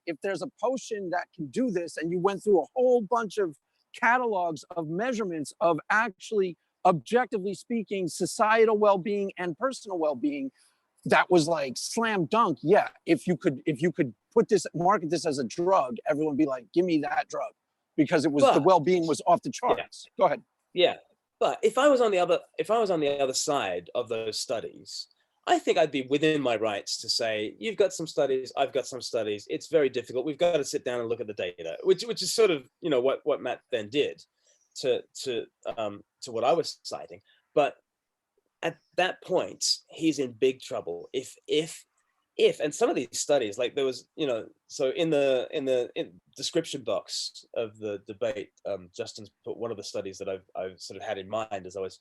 potion that can do this, and you went through a whole bunch of catalogs of measurements of actually, objectively speaking, societal well-being and personal well-being, that was like slam dunk. If you could market this as a drug, everyone would be like, give me that drug, because the well-being was off the charts. Go ahead. But if I was on the other side of those studies, I think I'd be within my rights to say, you've got some studies, I've got some studies. It's very difficult. We've got to sit down and look at the data, which is sort of, what Matt then did to what I was citing. But at that point, he's in big trouble. If and some of these studies, like there was, so in the description box of the debate, Justin's put one of the studies that I've sort of had in mind as I was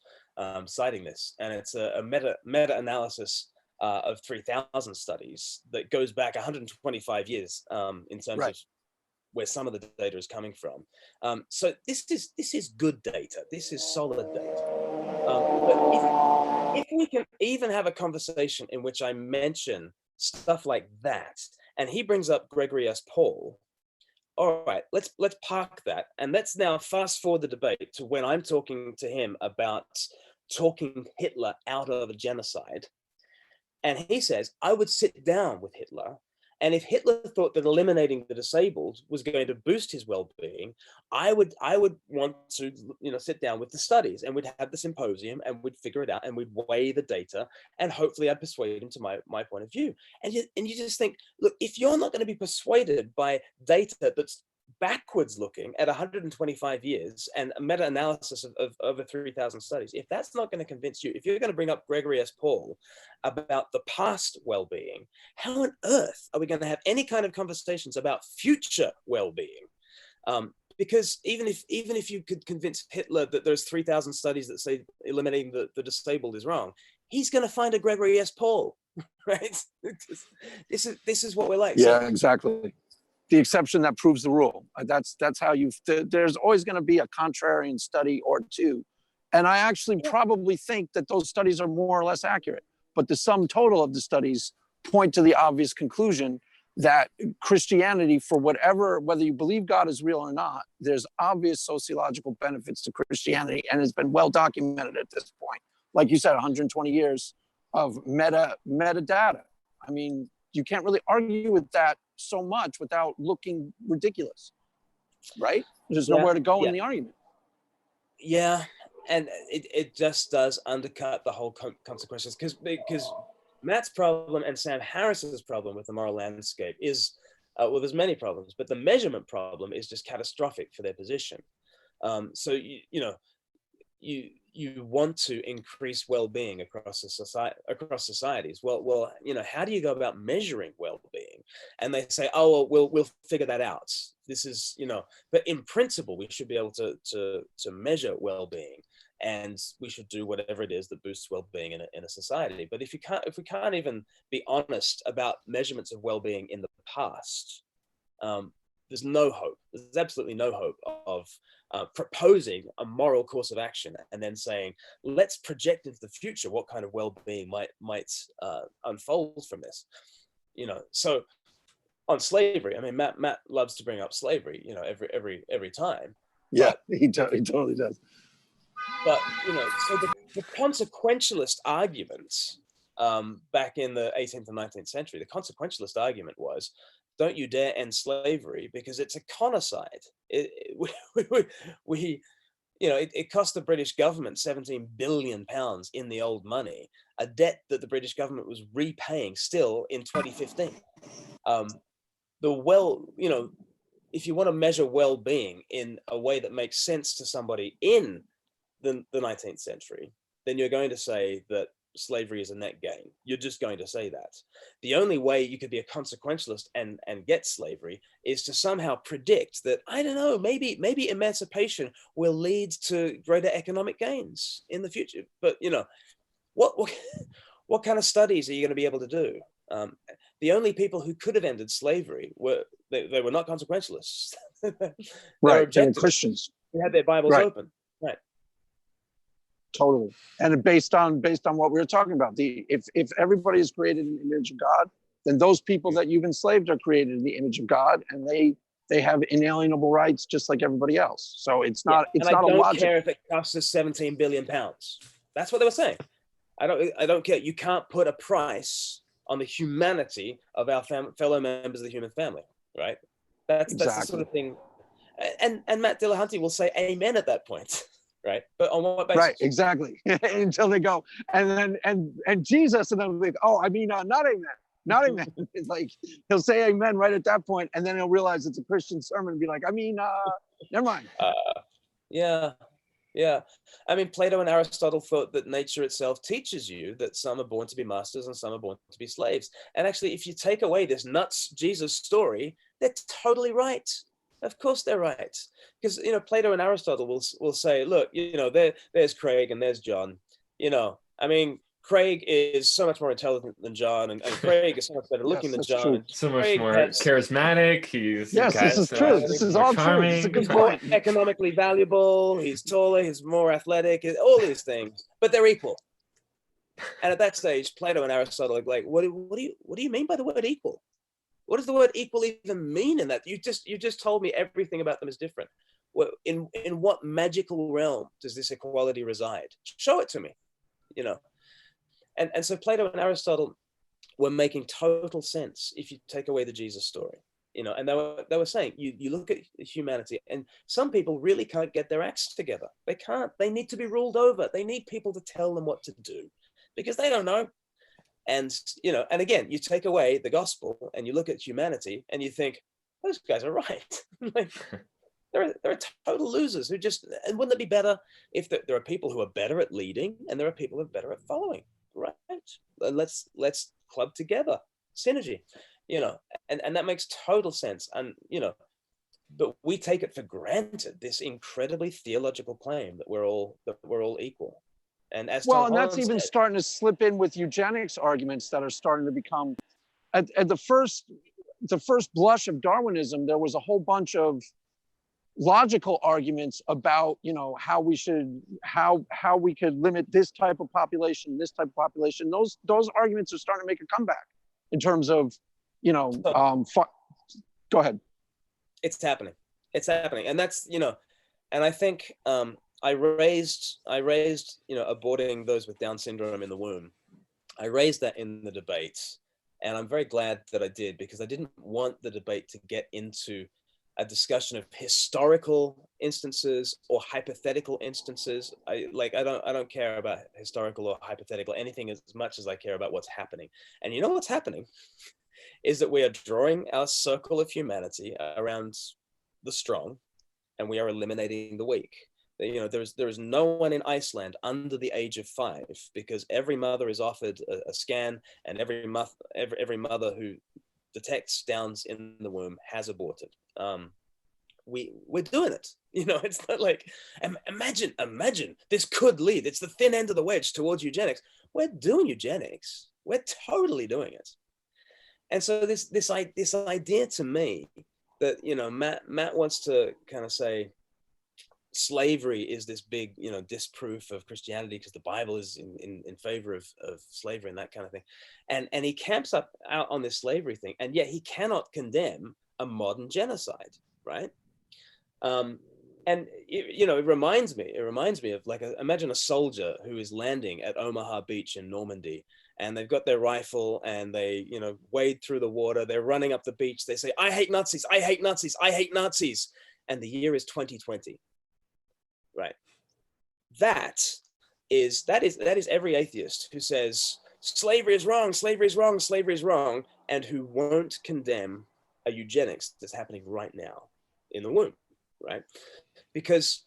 citing this, and it's a meta-analysis of 3,000 studies that goes back 125 years in terms of where some of the data is coming from. So this is good data. This is solid data. But if we can even have a conversation in which I mention stuff like that, and he brings up Gregory S. Paul, all right, let's park that, and let's now fast forward the debate to when I'm talking to him about talking Hitler out of a genocide, and he says I would sit down with Hitler, and if Hitler thought that eliminating the disabled was going to boost his well-being, I would want to sit down with the studies, and we'd have the symposium, and we'd figure it out, and we'd weigh the data, and hopefully I'd persuade him to my point of view. And you just think, look, if you're not going to be persuaded by data that's backwards looking at 125 years and a meta-analysis of over 3,000 studies, if that's not going to convince you, if you're going to bring up Gregory S. Paul about the past well-being, how on earth are we going to have any kind of conversations about future well-being? Because even if you could convince Hitler that there's 3,000 studies that say eliminating the disabled is wrong, he's going to find a Gregory S. Paul, right? This is what we're like. Yeah, exactly. The exception that proves the rule. That's how there's always going to be a contrarian study or two. And I actually probably think that those studies are more or less accurate. But the sum total of the studies point to the obvious conclusion that Christianity, for whether you believe God is real or not, there's obvious sociological benefits to Christianity, and it's been well documented at this point. Like you said, 120 years of metadata. I mean, you can't really argue with that so much without looking ridiculous, right? There's nowhere to go in the argument. Yeah, and it just does undercut the whole consequences, because Matt's problem and Sam Harris's problem with the moral landscape is, well, there's many problems, but the measurement problem is just catastrophic for their position. So you want to increase well-being across societies. Well, how do you go about measuring well-being? And they say, oh, well, we'll figure that out. This is, but in principle, we should be able to measure well-being, and we should do whatever it is that boosts well-being in a society. But if we can't even be honest about measurements of well-being in the past, there's no hope. There's absolutely no hope of proposing a moral course of action and then saying, let's project into the future what kind of well-being might unfold from this. So on slavery, I mean, Matt loves to bring up slavery, every time. Yeah, he totally does. But so the consequentialist arguments back in the 18th and 19th century, the consequentialist argument was, don't you dare end slavery because it's a conocide. It cost the British government 17 billion pounds in the old money, a debt that the British government was repaying still in 2015. If you want to measure well-being in a way that makes sense to somebody in the 19th century, then you're going to say that slavery is a net gain. You're just going to say that. The only way you could be a consequentialist and get slavery is to somehow predict that, I don't know, maybe emancipation will lead to greater economic gains in the future. But what kind of studies are you going to be able to do? The only people who could have ended slavery were not consequentialists. Right, they were Christians. They had their Bibles open. Right. Totally. And based on what we were talking about, if everybody is created in the image of God, then those people that you've enslaved are created in the image of God, and they have inalienable rights just like everybody else. So it's not a logic. I don't care if it costs us 17 billion pounds. That's what they were saying. I don't care. You can't put a price on the humanity of our fellow members of the human family, right? That's the sort of thing. And Matt Dillahunty will say amen at that point. Right, but on what basis? Right, exactly. Until they go, and then Jesus, and then like, oh, I mean, not amen. It's like he'll say amen right at that point, and then he'll realize it's a Christian sermon and be like, I mean, never mind. Yeah. I mean, Plato and Aristotle thought that nature itself teaches you that some are born to be masters and some are born to be slaves. And actually, if you take away this nuts Jesus story, they're totally right. Of course they're right, because Plato and Aristotle will say, look, there's Craig and there's John. I mean, Craig is so much more intelligent than John, and Craig is so much better looking than John. And so much more charismatic. He's this is true. This is all true. This is a good point. More economically valuable. He's taller. He's more athletic. All these things, but they're equal. And at that stage, Plato and Aristotle are like, what do you mean by the word equal? What does the word equal even mean in that? You just told me everything about them is different. Well, in what magical realm does this equality reside? Show it to me, And so Plato and Aristotle were making total sense if you take away the Jesus story, And they were saying you look at humanity, and some people really can't get their acts together. They can't. They need to be ruled over. They need people to tell them what to do because they don't know. And, and again, you take away the gospel and you look at humanity and you think, those guys are right. Like, there are total losers who just, and wouldn't it be better if there are people who are better at leading and there are people who are better at following, right? And let's club together, synergy, and that makes total sense. And, but we take it for granted, this incredibly theological claim that we're all equal. And as well, Tom and that's Holland even said, starting to slip in with eugenics arguments that are starting to become, at the first blush of Darwinism, there was a whole bunch of logical arguments about, how we could limit this type of population, Those arguments are starting to make a comeback in terms of, go ahead. It's happening, and that's, and I think I raised aborting those with Down syndrome in the womb. I raised that in the debates, and I'm very glad that I did, because I didn't want the debate to get into a discussion of historical instances or hypothetical instances. I don't care about historical or hypothetical anything as much as I care about what's happening. And you know what's happening is that we are drawing our circle of humanity around the strong, and we are eliminating the weak. There is no one in Iceland under the age of 5, because every mother is offered a scan, and every mother who detects Downs in the womb has aborted. We're doing it. It's not like, imagine this could lead. It's the thin end of the wedge towards eugenics. We're doing eugenics. We're totally doing it. And so this idea to me that Matt wants to kind of say slavery is this big disproof of Christianity because the Bible is in favor of slavery and that kind of thing, and he camps out on this slavery thing, and yet he cannot condemn a modern genocide, right? And it reminds me of, like, imagine a soldier who is landing at Omaha Beach in Normandy, and they've got their rifle and they wade through the water, they're running up the beach, they say, I hate Nazis, I hate Nazis, I hate Nazis, and the year is 2020, right? That is every atheist who says slavery is wrong, slavery is wrong, slavery is wrong, and who won't condemn a eugenics that's happening right now in the womb, right? Because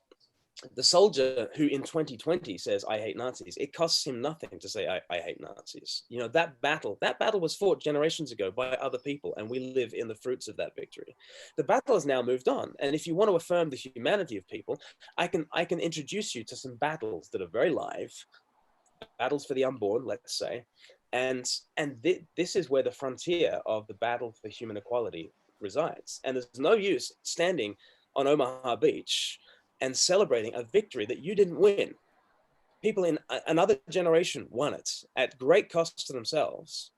the soldier who in 2020 says, I hate Nazis, it costs him nothing to say, I hate Nazis. That battle was fought generations ago by other people, and we live in the fruits of that victory. The battle has now moved on. And if you want to affirm the humanity of people, I can introduce you to some battles that are very live, battles for the unborn, let's say. And this is where the frontier of the battle for human equality resides. And there's no use standing on Omaha Beach and celebrating a victory that you didn't win. People in another generation won it at great cost to themselves.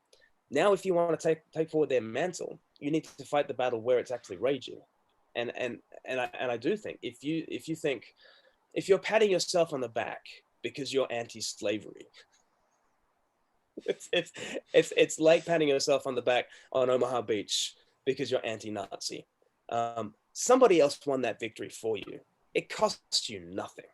Now, if you want to take forward their mantle, you need to fight the battle where it's actually raging. And I do think if you're patting yourself on the back because you're anti-slavery, it's like patting yourself on the back on Omaha Beach because you're anti-Nazi. Somebody else won that victory for you. It costs you nothing.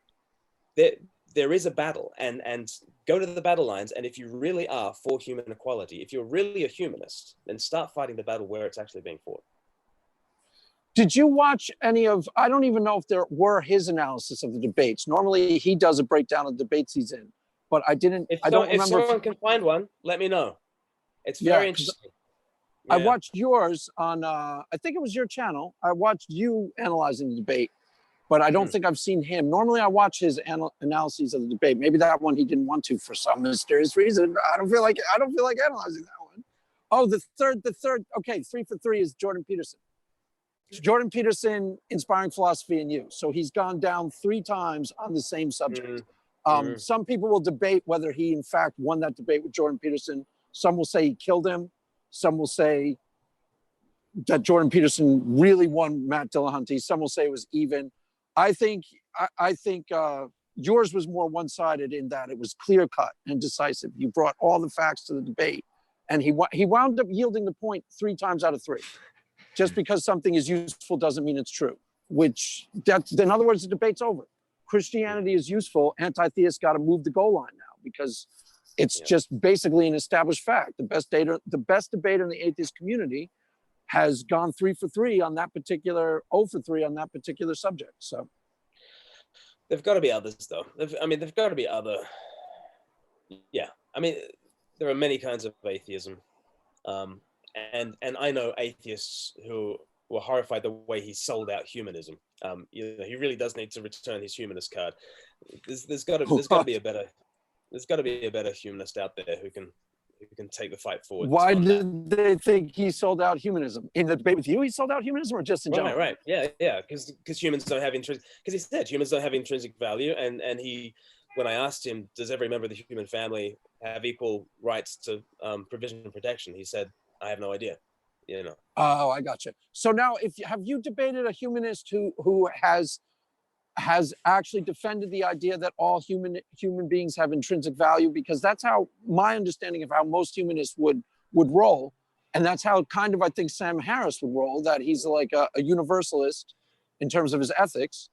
There is a battle, and go to the battle lines. And if you really are for human equality, if you're really a humanist, then start fighting the battle where it's actually being fought. Did you watch any of, I don't even know if there were his analysis of the debates. Normally he does a breakdown of the debates he's in, but I don't remember. If someone can find one, let me know. It's very interesting. I watched yours on, I think it was your channel. I watched you analyzing the debate, but I don't think I've seen him. Normally I watch his analyses of the debate. Maybe that one he didn't want to for some mysterious reason. I don't feel like analyzing that one. Oh, the third, okay, 3 for 3 is Jordan Peterson. Jordan Peterson, Inspiring Philosophy in You. So he's gone down 3 times on the same subject. Some people will debate whether he in fact won that debate with Jordan Peterson. Some will say he killed him. Some will say that Jordan Peterson really won Matt Dillahunty. Some will say it was even. I think yours was more one-sided in that it was clear-cut and decisive. You brought all the facts to the debate, and he wound up yielding the point 3 times out of 3. Just because something is useful doesn't mean it's true. In other words, the debate's over. Christianity is useful. Anti-theists got to move the goal line now because it's just basically an established fact. The best debater in the atheist community has gone 3 for 3 on that particular, 0 for 3 on that particular subject. So there've got to be others, though. There've got to be other. Yeah, I mean, there are many kinds of atheism, and I know atheists who were horrified the way he sold out humanism. He really does need to return his humanist card. There's got to be a better humanist out there who can take the fight forward. Why did they think he sold out humanism? In the debate with you, he sold out humanism, or just in general? Right. Yeah. Because humans don't have intrinsic. Because he said humans don't have intrinsic value, and he, when I asked him, does every member of the human family have equal rights to provision and protection? He said, I have no idea. Oh, I gotcha. So now, have you debated a humanist who has actually defended the idea that all human beings have intrinsic value? Because that's how my understanding of how most humanists would roll, and that's how kind of I think Sam Harris would roll. That he's like a universalist in terms of his ethics.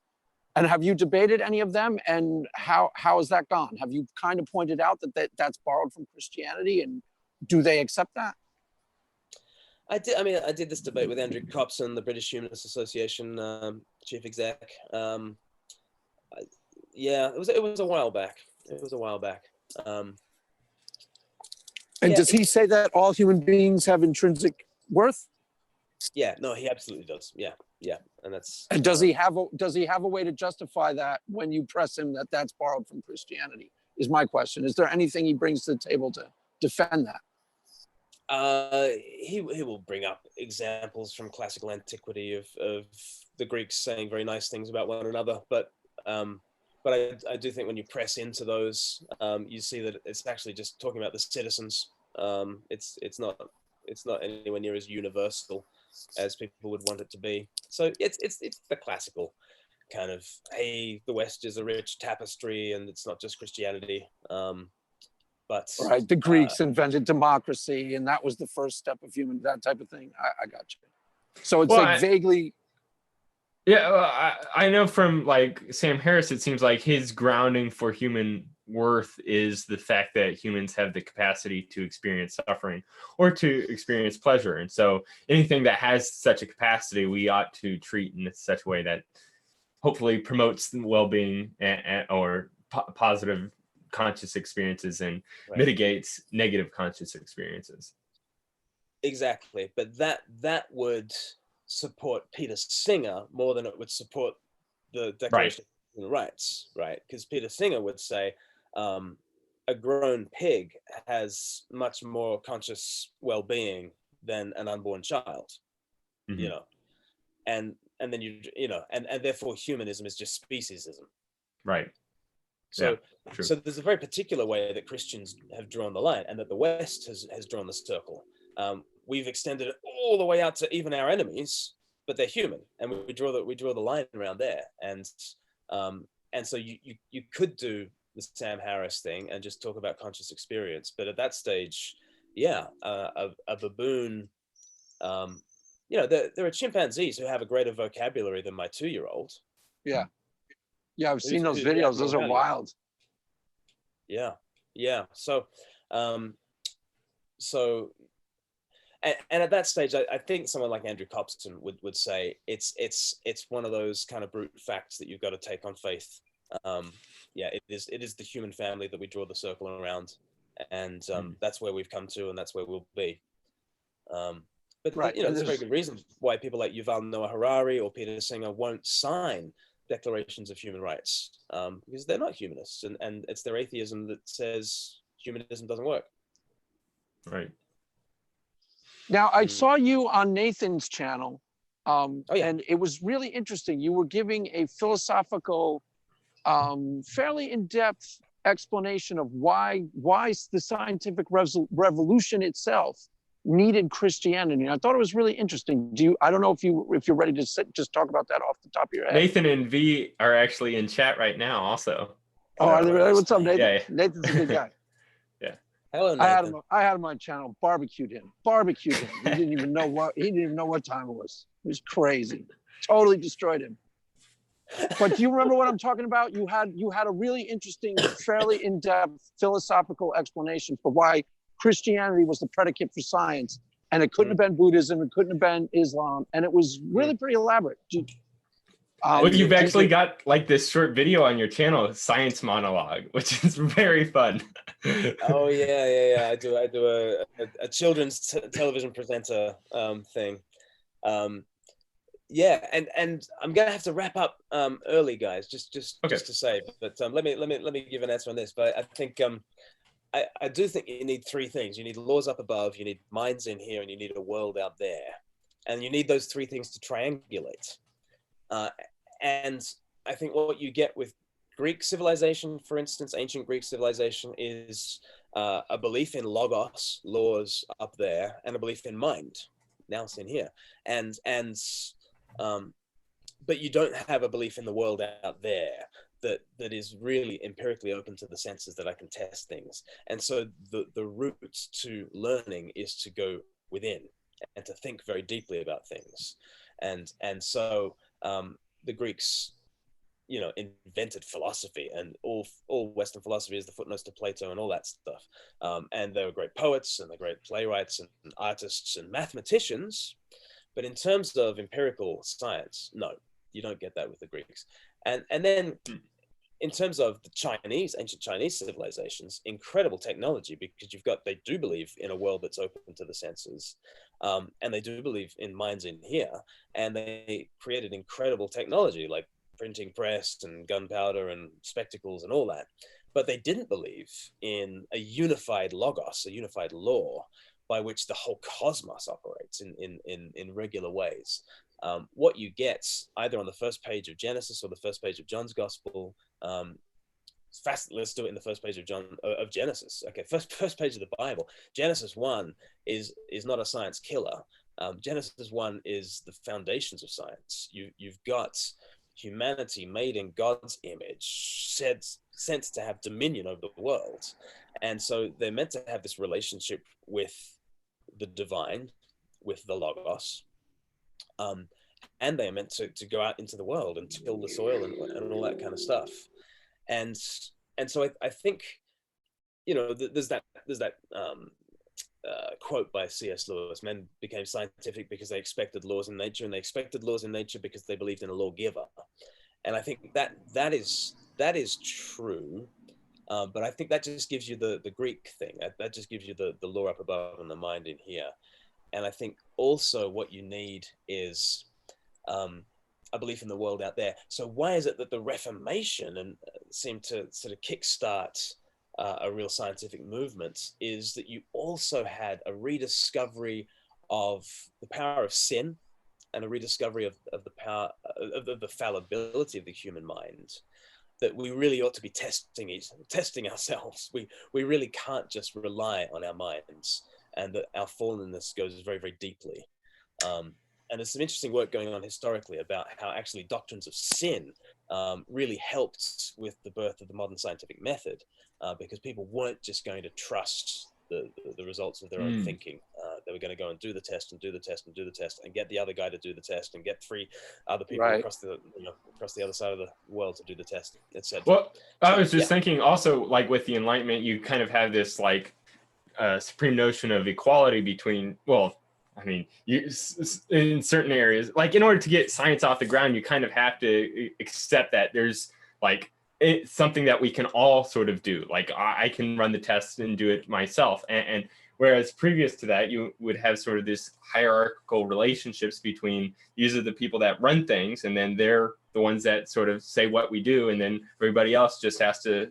And have you debated any of them? And how has that gone? Have you kind of pointed out that's borrowed from Christianity, and do they accept that? I did. I mean, I did this debate with Andrew Copson, the British Humanist Association chief exec. Yeah, it was a while back. And does he say that all human beings have intrinsic worth? Yeah, no, he absolutely does. Yeah, and that's. And does he have a way to justify that when you press him that that's borrowed from Christianity? Is my question. Is there anything he brings to the table to defend that? He will bring up examples from classical antiquity of the Greeks saying very nice things about one another, but I do think when you press into those, you see that it's actually just talking about the citizens. It's not anywhere near as universal as people would want it to be. So it's the classical kind of, hey, the West is a rich tapestry and it's not just Christianity. But right, the Greeks invented democracy, and that was the first step of that type of thing. I got you. So it's vaguely. Yeah, well, I know from like Sam Harris, it seems like his grounding for human worth is the fact that humans have the capacity to experience suffering or to experience pleasure. And so anything that has such a capacity, we ought to treat in such a way that hopefully promotes well-being or positive conscious experiences and mitigates negative conscious experiences. Exactly. But that would support Peter Singer more than it would support the Declaration of Human Rights, right? Because Peter Singer would say a grown pig has much more conscious well-being than an unborn child, Mm-hmm. and then and therefore humanism is just speciesism. Right. So there's a very particular way that Christians have drawn the line, and that the West has drawn the circle. We've extended it all the way out to even our enemies, but they're human, and we draw the line around there. And so you could do the Sam Harris thing and just talk about conscious experience, but at that stage, a baboon. There are chimpanzees who have a greater vocabulary than my 2-year-old. Yeah, I've seen those videos. Those are wild. Yeah. So, and at that stage, I think someone like Andrew Copson would say it's one of those kind of brute facts that you've got to take on faith. It is the human family that we draw the circle around, and that's where we've come to, and that's where we'll be. But there's a very good reason why people like Yuval Noah Harari or Peter Singer won't sign declarations of human rights, because they're not humanists, and it's their atheism that says humanism doesn't work. Right. Now, I saw you on Nathan's channel, and it was really interesting. You were giving a philosophical, fairly in-depth explanation of why the scientific revolution itself needed Christianity. And I thought it was really interesting. I don't know if you're ready to just talk about that off the top of your head. Nathan and V are actually in chat right now also. Oh, are they really? What's up, Nathan? Yeah. Nathan's a good guy. Yeah. Hello, Nathan. I had him on my channel, barbecued him. He didn't even know what time it was. It was crazy. Totally destroyed him. But do you remember what I'm talking about? You had a really interesting, fairly in-depth philosophical explanation for why Christianity was the predicate for science, and it couldn't have been Buddhism, it couldn't have been Islam, and it was really pretty elaborate. Well, you've actually got like this short video on your channel, Science Monologue, which is very fun. Oh yeah. I do a children's television presenter thing. Yeah, and I'm gonna have to wrap up early, guys. Just to say, but let me give an answer on this. But I think I do think you need three things. You need laws up above, you need minds in here, and you need a world out there. And you need those three things to triangulate. And I think what you get with Greek civilization, for instance, ancient Greek civilization, is a belief in logos, laws up there, and a belief in mind, nous in here. But you don't have a belief in the world out there that is really empirically open to the senses, that I can test things. And so the route to learning is to go within and to think very deeply about things. And so the Greeks, invented philosophy, and all Western philosophy is the footnotes to Plato and all that stuff. And they were great poets, and they're great playwrights and artists and mathematicians. But in terms of empirical science, no, you don't get that with the Greeks. And then in terms of the ancient Chinese civilizations, incredible technology, because they do believe in a world that's open to the senses. And they do believe in minds in here. And they created incredible technology like printing press and gunpowder and spectacles and all that. But they didn't believe in a unified logos, a unified law by which the whole cosmos operates in regular ways. What you get either on the first page of Genesis or the first page of John's Gospel. Let's do it in the first page of Genesis. Okay, first page of the Bible. Genesis 1 is not a science killer. Genesis 1 is the foundations of science. You've got humanity made in God's image, sent to have dominion over the world. And so they're meant to have this relationship with the divine, with the Logos. And they are meant to go out into the world and till the soil and all that kind of stuff. And so I think, there's that quote by C.S. Lewis: men became scientific because they expected laws in nature, and they expected laws in nature because they believed in a lawgiver. And I think that is true. But I think that just gives you the Greek thing. That just gives you the law up above and the mind in here. And I think also what you need is a belief in the world out there. So why is it that the Reformation seemed to sort of kickstart a real scientific movement? Is that you also had a rediscovery of the power of sin and a rediscovery of the power of the fallibility of the human mind, that we really ought to be testing ourselves. We really can't just rely on our minds, and that our fallenness goes very, very deeply. And there's some interesting work going on historically about how actually doctrines of sin really helped with the birth of the modern scientific method, because people weren't just going to trust the results of their own thinking. They were going to go and do the test and do the test and do the test and get the other guy to do the test and get 3 other people across the other side of the world to do the test, etc. Well, I was just thinking also, like with the Enlightenment, you kind of have this like supreme notion of equality between, in certain areas, like in order to get science off the ground, you kind of have to accept that there's like it's something that we can all sort of do. Like I can run the test and do it myself. And whereas previous to that, you would have sort of this hierarchical relationships between these are the people that run things, and then they're the ones that sort of say what we do, and then everybody else just has to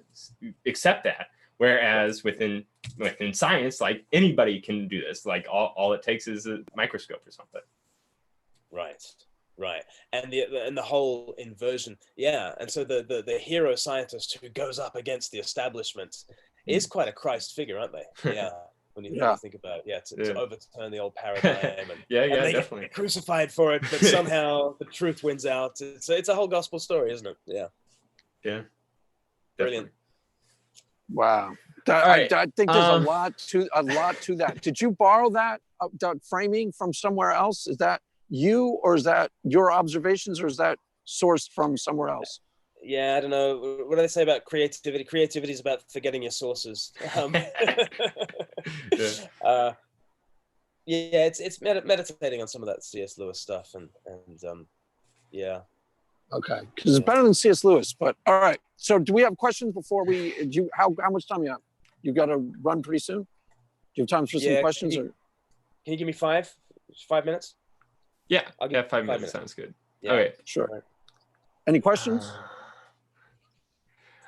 accept that. Whereas within science, like anybody can do this. Like all it takes is a microscope or something. Right. And the whole inversion. Yeah. And so the hero scientist who goes up against the establishment is quite a Christ figure, aren't they? Yeah. When you think about it, to overturn the old paradigm and, and they definitely get crucified for it, but somehow the truth wins out. It's a whole gospel story, isn't it? Yeah. Yeah. Brilliant. Wow. I think there's a lot to that. Did you borrow that framing from somewhere else? Is that you, or is that your observations, or is that sourced from somewhere else? Yeah, I don't know. What do they say about creativity? Creativity is about forgetting your sources. yeah, it's meditating on some of that C.S. Lewis stuff, and yeah. Okay, because it's better than C.S. Lewis. But all right. So do we have questions before we? How much time you have? You got to run pretty soon. Do you have time for some questions? Can you give me 5 minutes? Yeah, I'll give 5 minutes. Sounds good. Yeah. Okay, sure. Right. Any questions?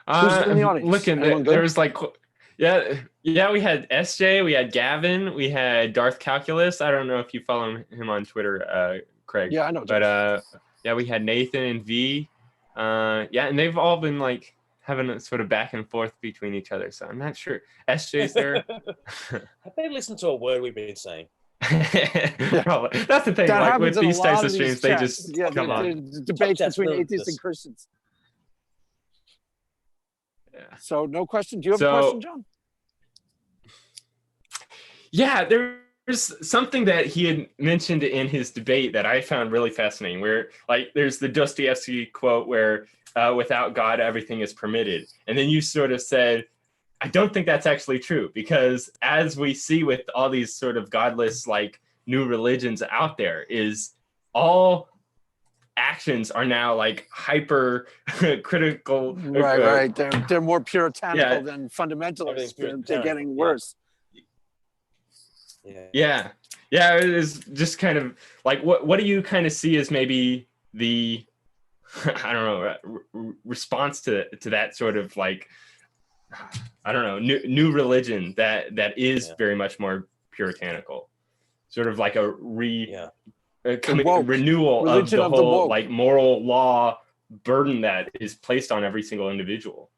Who's in the audience? Looking, there was like, yeah, we had SJ, we had Gavin, we had Darth Calculus. I don't know if you follow him on Twitter, Craig. Yeah, I know. But yeah, we had Nathan and V. Yeah, and they've all been like having a sort of back and forth between each other. So I'm not sure. SJ's there. Have they listened to a word we've been saying? Probably. That's the thing. Like with these types of streams, they just come on. Debates between atheists and Christians. Yeah. So no question. Do you have a question, John? Yeah, there's something that he had mentioned in his debate that I found really fascinating, where like there's the Dostoevsky quote where without God, everything is permitted. And then you sort of said, I don't think that's actually true, because as we see with all these sort of godless, like new religions out there, is all actions are now like hyper critical. Right. They're more puritanical than fundamentalists. They're getting worse. Yeah. It is just kind of like, what do you kind of see as maybe the, I don't know, response to that sort of like, I don't know, new religion that is very much more puritanical, sort of like a renewal religion of the whole like moral law burden that is placed on every single individual.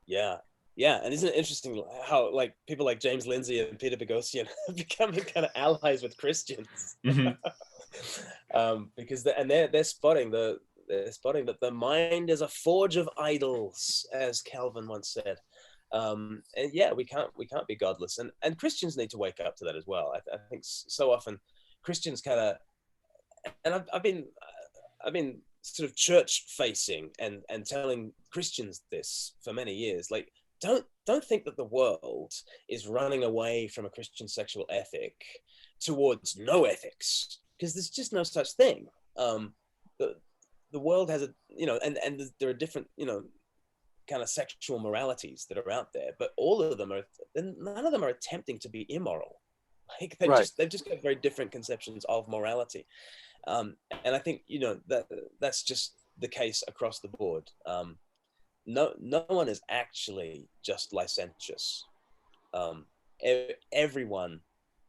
Yeah, and isn't it interesting how like people like James Lindsay and Peter Boghossian have become kind of allies with Christians, because they're spotting that the mind is a forge of idols, as Calvin once said. And yeah, we can't be godless, and Christians need to wake up to that as well. I think so often Christians kind of, and I've been sort of church facing and telling Christians this for many years, like don't think that the world is running away from a Christian sexual ethic towards no ethics, because there's just no such thing. The world has a, and there are different, kind of sexual moralities that are out there, but all of them none of them are attempting to be immoral. Like they've just got very different conceptions of morality. And I think, that's just the case across the board. No one is actually just licentious. Everyone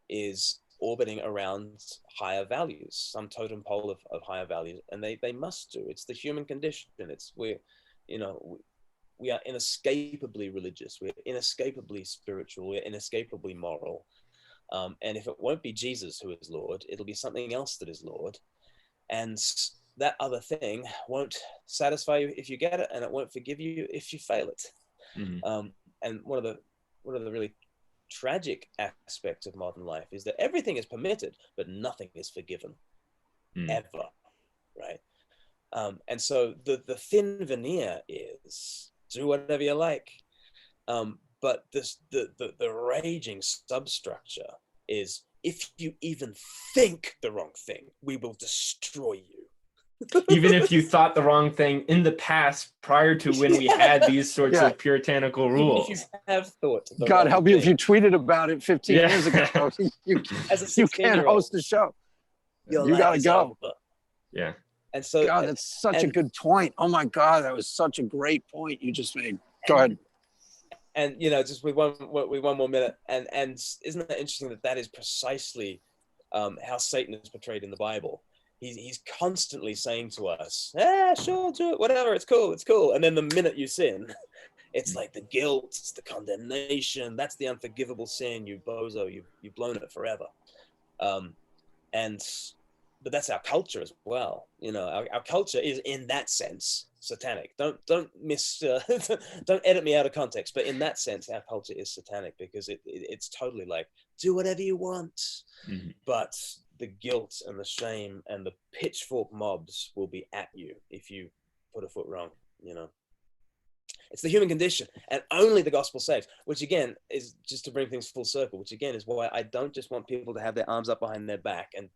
is orbiting around higher values, some totem pole of higher values, and they must do. It's the human condition. We are inescapably religious. We're inescapably spiritual. We're inescapably moral. And if it won't be Jesus who is Lord, it'll be something else that is Lord. And that other thing won't satisfy you if you get it, and it won't forgive you if you fail it. And one of the really tragic aspects of modern life is that everything is permitted, but nothing is forgiven, ever, right? And so the thin veneer is do whatever you like, but the raging substructure is, if you even think the wrong thing, we will destroy you. Even if you thought the wrong thing in the past, prior to when we had these sorts of puritanical rules. Even if you have thought God help you if you tweeted about it 15 years ago. you can't host a show. You gotta go. Over. Yeah. And so God, that's such a good point. Oh my God, that was such a great point you just made. Go ahead. And just with one more minute, and isn't that interesting that is precisely how Satan is portrayed in the Bible? He's constantly saying to us, sure, do it, whatever, it's cool. And then the minute you sin, it's like the guilt, it's the condemnation, that's the unforgivable sin, you bozo, you've blown it forever. But that's our culture as well. Our culture is in that sense satanic. Don't don't edit me out of context, but in that sense, our culture is satanic, because it's totally like, do whatever you want. But the guilt and the shame and the pitchfork mobs will be at you if you put a foot wrong, It's the human condition, and only the gospel saves, which again is just to bring things full circle, which again is why I don't just want people to have their arms up behind their back and,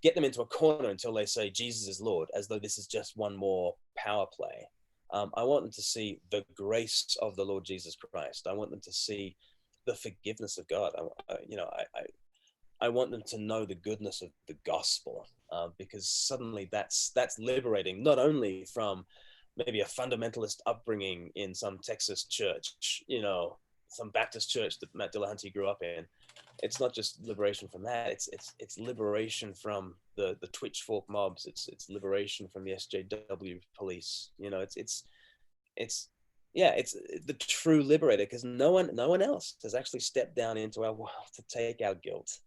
get them into a corner until they say Jesus is Lord, as though this is just one more power play. I want them to see the grace of the Lord Jesus Christ. I want them to see the forgiveness of God. I want them to know the goodness of the gospel, because suddenly that's liberating, not only from maybe a fundamentalist upbringing in some Texas church, some Baptist church that Matt Dillahunty grew up in. It's not just liberation from that. It's liberation from the Twitchfork mobs. It's liberation from the SJW police. It's the true liberator, because no one else has actually stepped down into our world to take our guilt,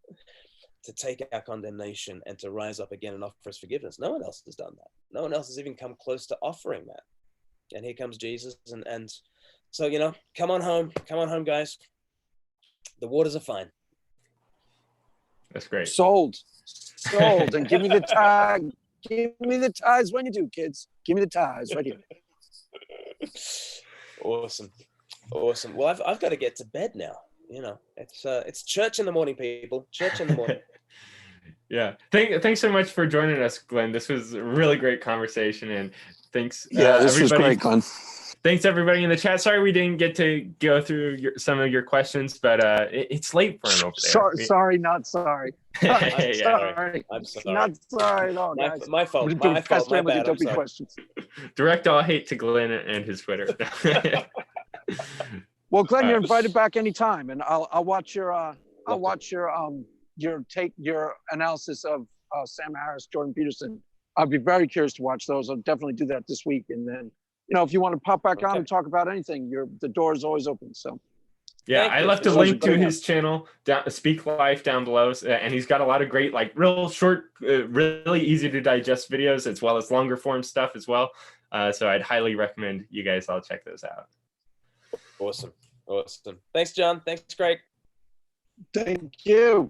to take our condemnation, and to rise up again and offer us forgiveness. No one else has done that. No one else has even come close to offering that. And here comes Jesus. And so, come on home, guys. The waters are fine. That's great. Sold. And give me the tag. Give me the ties when you do, kids. Give me the ties right here. Awesome. Well, I've got to get to bed now. It's church in the morning, people. Church in the morning. Yeah. Thanks so much for joining us, Glenn. This was a really great conversation, and thanks. This was great, Glenn. Thanks everybody in the chat. Sorry we didn't get to go through some of your questions, but it's late for him over there. Sorry, not sorry. Sorry. I'm sorry. Not sorry at all, guys. My fault. My bad. I'm sorry. Questions. Direct all hate to Glenn and his Twitter. Well, Glenn, you're invited back anytime, and I'll watch your your analysis of Sam Harris, Jordan Peterson. I'd be very curious to watch those. I'll definitely do that this week, and then if you want to pop back on and talk about anything, the door is always open. So. Yeah, I left a link to his channel, Speak Life, down below, and he's got a lot of great, real short, really easy to digest videos, as well as longer form stuff as well. So I'd highly recommend you guys all check those out. Awesome. Thanks, John. Thanks, Craig. Thank you.